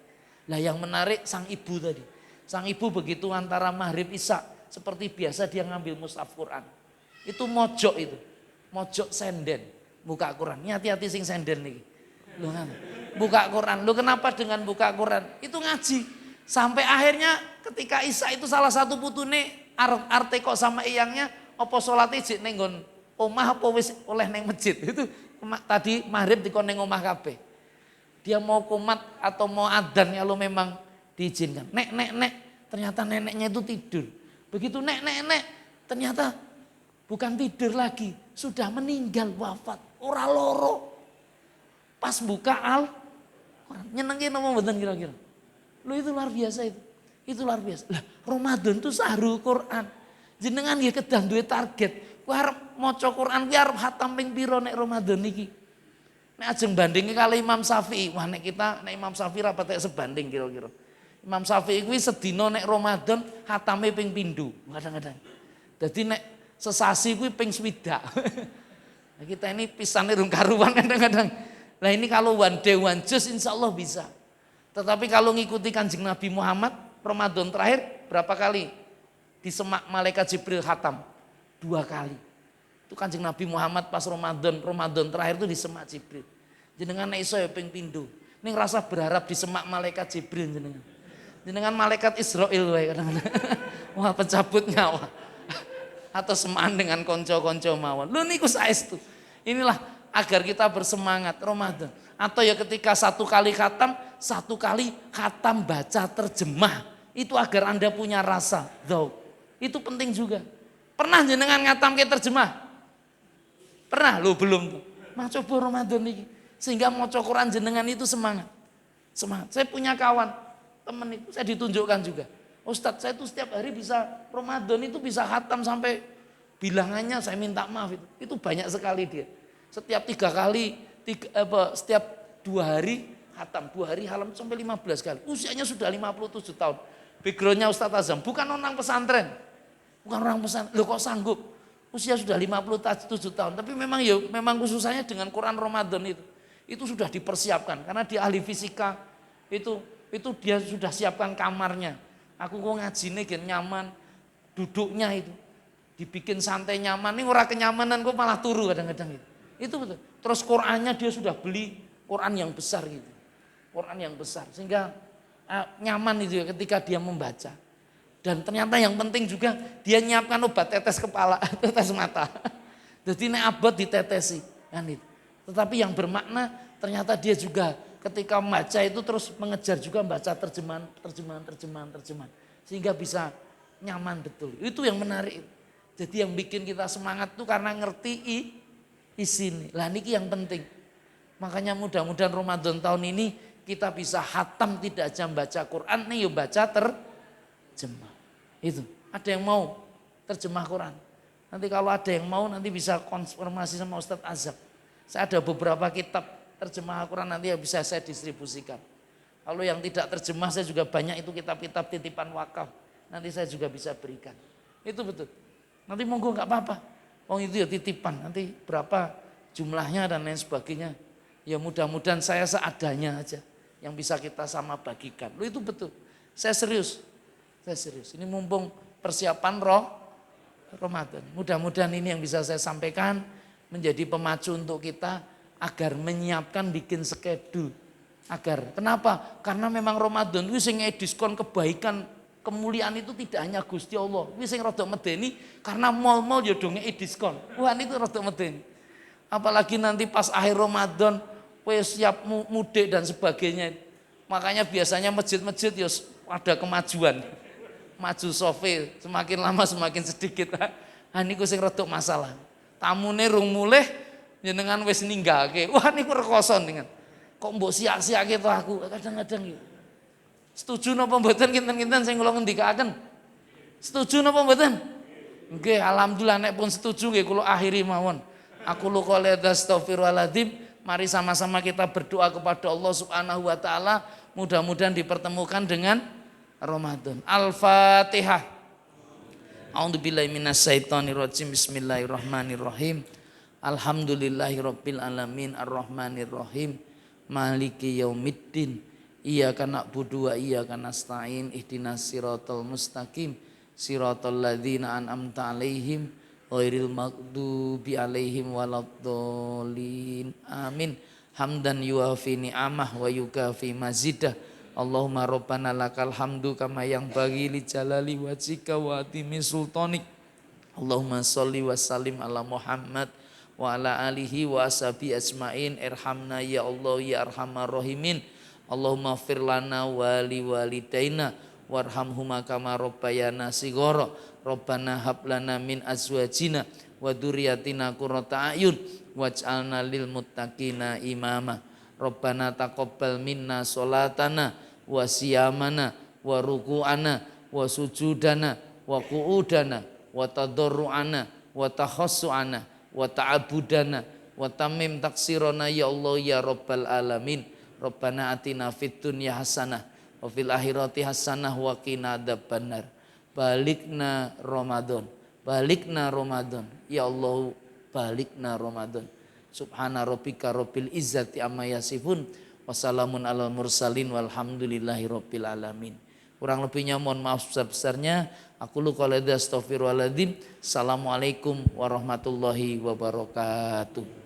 Nah yang menarik sang ibu tadi. Sang ibu begitu antara maghrib isya seperti biasa dia ngambil mushaf Quran. Itu mojok itu. Mojok senden. Buka Quran. Ini hati-hati sing senden nih. Lu kan? Buka Quran. Lu kenapa dengan buka Quran? Itu ngaji. Sampai akhirnya ketika isya itu salah satu putune arte kok sama iyangnya. Apa sholatnya jik ning nggon omah apa wis oleh neng masjid. Itu tadi maghrib dikon ning omah kabeh. Dia mau kumat atau mau adzan kalau memang diizinkan. Nek, ternyata neneknya itu tidur. Begitu nek, ternyata bukan tidur lagi, sudah meninggal wafat. Ora loro. Pas buka nyenengin apa mboten kira-kira. Lu itu luar biasa itu. Itu luar biasa. Lah, Ramadan itu sahrul Quran. Jenengan ya kedah duwe target. Ku arep maca Quran ku arep khatam ping pira nek Ramadan iki. Nek ajeng bandinge kali Imam Syafi'i, wah nek Imam Syafi'i ra patek sebanding kira-kira. Imam Syafi'i kuwi sedina nek Ramadan khatame ping pindho kadang-kadang. Dadi nek sesasi kuwi ping 6. Nah, kita ini pisane rung karuan kadang-kadang. Nah ini kalau one day one juz insyaallah bisa. Tetapi kalau ngikuti Kanjeng Nabi Muhammad Ramadan terakhir berapa kali? Di semak malaikat Jibril khatam 2 kali. Itu Kanjeng Nabi Muhammad pas Ramadan terakhir itu di semak Jibril. Jenengan nek iso ya ping pindho. Ning rasa berharap di semak malaikat Jibril jenengan. Jenengan malaikat Israil wae kadang-kadang. Wah pencabut nyawa. Atau semaan dengan konco-konco mawon. Lho niku saestu. Inilah agar kita bersemangat Ramadan. Atau ya ketika 1 kali khatam, 1 kali khatam baca terjemah. Itu agar Anda punya rasa dzauq. Itu penting juga. Pernah jenengan ngatam ke terjemah? Pernah? Lo belum tuh. Mah coba Ramadan ini. Sehingga maca Quran jenengan itu semangat. Semangat. Saya punya kawan, teman itu saya ditunjukkan juga. Ustadz saya itu setiap hari bisa Ramadan itu bisa khatam sampai bilangannya saya minta maaf itu. Itu banyak sekali dia. Setiap 3 kali, setiap 2 hari khatam. 2 hari halam sampai 15 kali. Usianya sudah 57 tahun. Backgroundnya Ustadz Azam, bukan orang pesantren. Bukan orang pesantren, lo kok sanggup? Usia sudah 57 tahun, tapi memang khususnya dengan Quran Ramadan itu. Itu sudah dipersiapkan, karena dia ahli fisika, itu dia sudah siapkan kamarnya. Aku kok ngajine gen nyaman, duduknya itu. Dibikin santai nyaman, ini orang kenyamanan kok malah turu kadang-kadang itu. Itu betul. Terus Qurannya dia sudah beli Quran yang besar gitu. Quran yang besar, sehingga nyaman itu ya ketika dia membaca. Dan ternyata yang penting juga dia nyiapkan obat tetes kepala, tetes mata. Jadi nek abot ditetesi kan itu. Tetapi yang bermakna ternyata dia juga ketika membaca itu terus mengejar juga membaca terjemahan. Sehingga bisa nyaman betul. Itu yang menarik. Jadi yang bikin kita semangat itu karena ngerti isi. Lah niki yang penting. Makanya mudah-mudahan Ramadan tahun ini kita bisa khatam tidak aja baca Quran, nih yuk baca terjemah. Itu, ada yang mau terjemah Quran. Nanti kalau ada yang mau nanti bisa konfirmasi sama Ustadz Azab. Saya ada beberapa kitab terjemah Quran nanti yang bisa saya distribusikan. Kalau yang tidak terjemah saya juga banyak itu kitab-kitab titipan wakaf. Nanti saya juga bisa berikan. Itu betul. Nanti monggo nggak apa-apa. Oh itu ya titipan, nanti berapa jumlahnya dan lain sebagainya. Ya mudah-mudahan saya seadanya aja yang bisa kita sama bagikan. Loh itu betul. Saya serius. Ini mumpung persiapan Ramadan. Mudah-mudahan ini yang bisa saya sampaikan menjadi pemacu untuk kita agar menyiapkan bikin skedul. Kenapa? Karena memang Ramadan itu sing diskon kebaikan, kemuliaan itu tidak hanya Gusti Allah. Ini sing rada medeni karena mal-mal ya do ngei diskon. Wah niku rada medeni. Apalagi nanti pas akhir Ramadan wis siap mudik dan sebagainya. Makanya biasanya masjid-masjid ya ada kemajuan. Maju sofe, semakin lama semakin sedikit. Ini sing rada masalah. Tamune rung mulih, jenengan wis ninggake. Wah niku rekoso dengan. Kok mbok sia-siake to aku kadang-kadang yo. Setuju napa mboten kinten-kinten sing kula ngendikaken? Setuju napa mboten? Nggih, alhamdulillah nek pun setuju nggih kula akhiri mawon. Aku lu qouli astaghfirullahaladzim. Mari sama-sama kita berdoa kepada Allah Subhanahu wa taala, mudah-mudahan dipertemukan dengan Ramadan. Al-Fatihah. A'udzubillahi minasyaitonirrajim. Bismillahirrahmanirrahim. Alhamdulillahirabbil alamin arrahmanirrahim. Maliki yaumiddin. Iyyaka na'budu wa iyyaka nasta'in. Ihdinas siratal mustaqim. Siratal ladzina an'amta 'alaihim ghairil maghdubi 'alaihim waladdallin. Amin. Hamdan yuafi ni'amah wa yukafi mazidah. Allahumma rabbana lakal hamdu kama yang bagi li jalali wajhika wa atimi sultanik. Allahumma sholli wa sallim ala Muhammad wa ala alihi wa ashabi ajmain. Irhamna ya Allah ya arhamar rahimin. Allahumma fir lana wa li walidaina warhamhuma kama rabbayana shighara. Rabbana hab lana min azwajina wa dzurriyyatina qurrata a'yun waj'alna lil muttaqina imama. Rabbana taqabbal minna sholatana wa siyamana wa ruku'ana wa sujudana wa qu'udana wa tadarru'ana wa takhassu'ana wa ta'abudana wa tamim taksirona ya Allah ya Rabbal alamin. Rabbana atina fid dunya hasanah wa fil akhirati hasanah wa qina adzabannar. Balikna Ramadan, balikna Ramadan ya Allah, balikna Ramadan. Subhana rabbika rabbil izzati amma yasifun wa salamun alal mursalin walhamdulillahi rabbil alamin. Kurang lebihnya mohon maaf sebesar-besarnya. Aku lu qouli astaghfirullahaladzim. Assalamualaikum warahmatullahi wabarakatuh.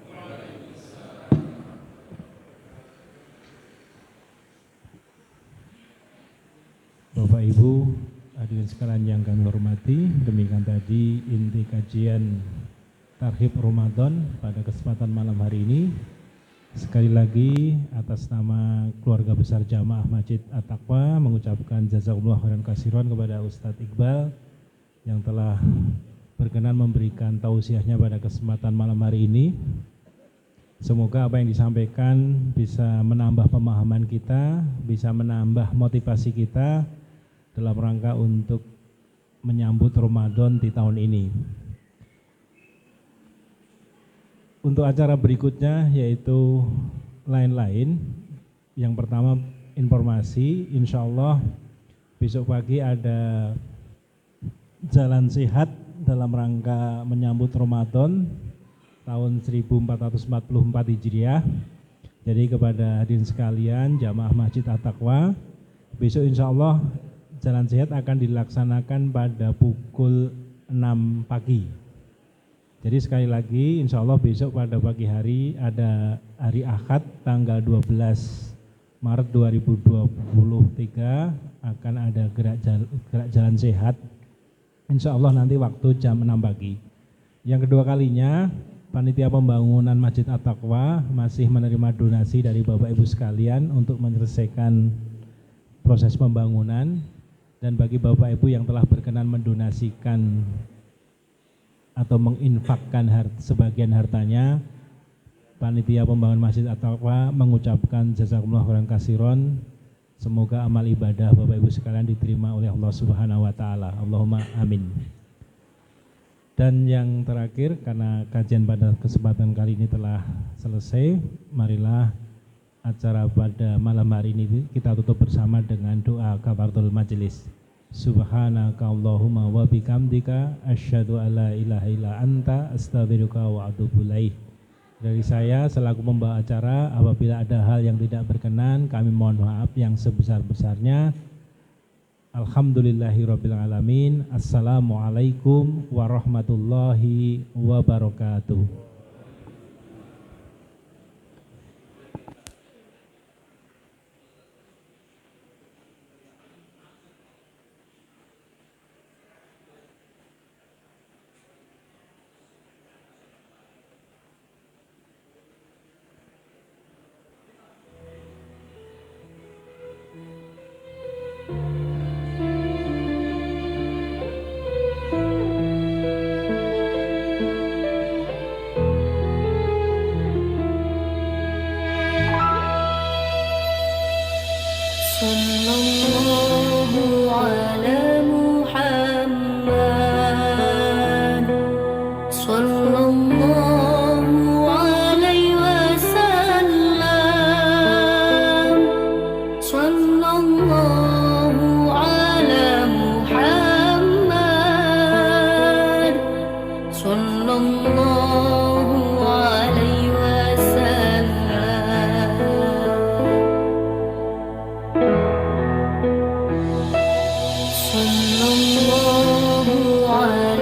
Bapak Ibu hadirin sekalian yang kami hormati, demikian tadi inti kajian Tarhib Ramadan pada kesempatan malam hari ini. Sekali lagi atas nama keluarga besar Jamaah Masjid At-Taqwa mengucapkan jazakumullah khairan katsiran kepada Ustadz Iqbal yang telah berkenan memberikan tausiahnya pada kesempatan malam hari ini. Semoga apa yang disampaikan bisa menambah pemahaman kita, bisa menambah motivasi kita dalam rangka untuk menyambut Ramadan di tahun ini. Untuk acara berikutnya yaitu lain-lain. Yang pertama informasi, insya Allah besok pagi ada jalan sehat dalam rangka menyambut Ramadan tahun 1444 Hijriah. Jadi kepada hadirin sekalian jamaah Masjid At-Taqwa, besok insya Allah jalan sehat akan dilaksanakan pada pukul 6 pagi. Jadi sekali lagi insya Allah besok pada pagi hari ada hari Ahad tanggal 12 Maret 2023 akan ada gerak jalan sehat. Insya Allah nanti waktu jam 6 pagi. Yang kedua kalinya Panitia Pembangunan Masjid At-Taqwa masih menerima donasi dari Bapak Ibu sekalian untuk menyelesaikan proses pembangunan. Dan bagi Bapak Ibu yang telah berkenan mendonasikan atau menginfakkan sebagian hartanya, Panitia Pembangunan Masjid At-Taqwa mengucapkan jazakumullah khairan katsiran. Semoga amal ibadah Bapak Ibu sekalian diterima oleh Allah Subhanahu wa taala. Allahumma amin. Dan yang terakhir, karena kajian pada kesempatan kali ini telah selesai, marilah acara pada malam hari ini kita tutup bersama dengan doa kafaratul majelis. Subhanaka Allahumma wa bihamdika asyhadu alla ilaha illa anta astaghfiruka wa atubu ilaik. Dari saya selaku pembawa acara, apabila ada hal yang tidak berkenan kami mohon maaf yang sebesar-besarnya. Alhamdulillahirabbil alamin. Assalamualaikum warahmatullahi wabarakatuh. Sallallahu ala Muhammad. Sallallahu alaihi wasallam. Sallallahu ala Muhammad. Sallallahu alaihi wasallam. Sallallahu alaihi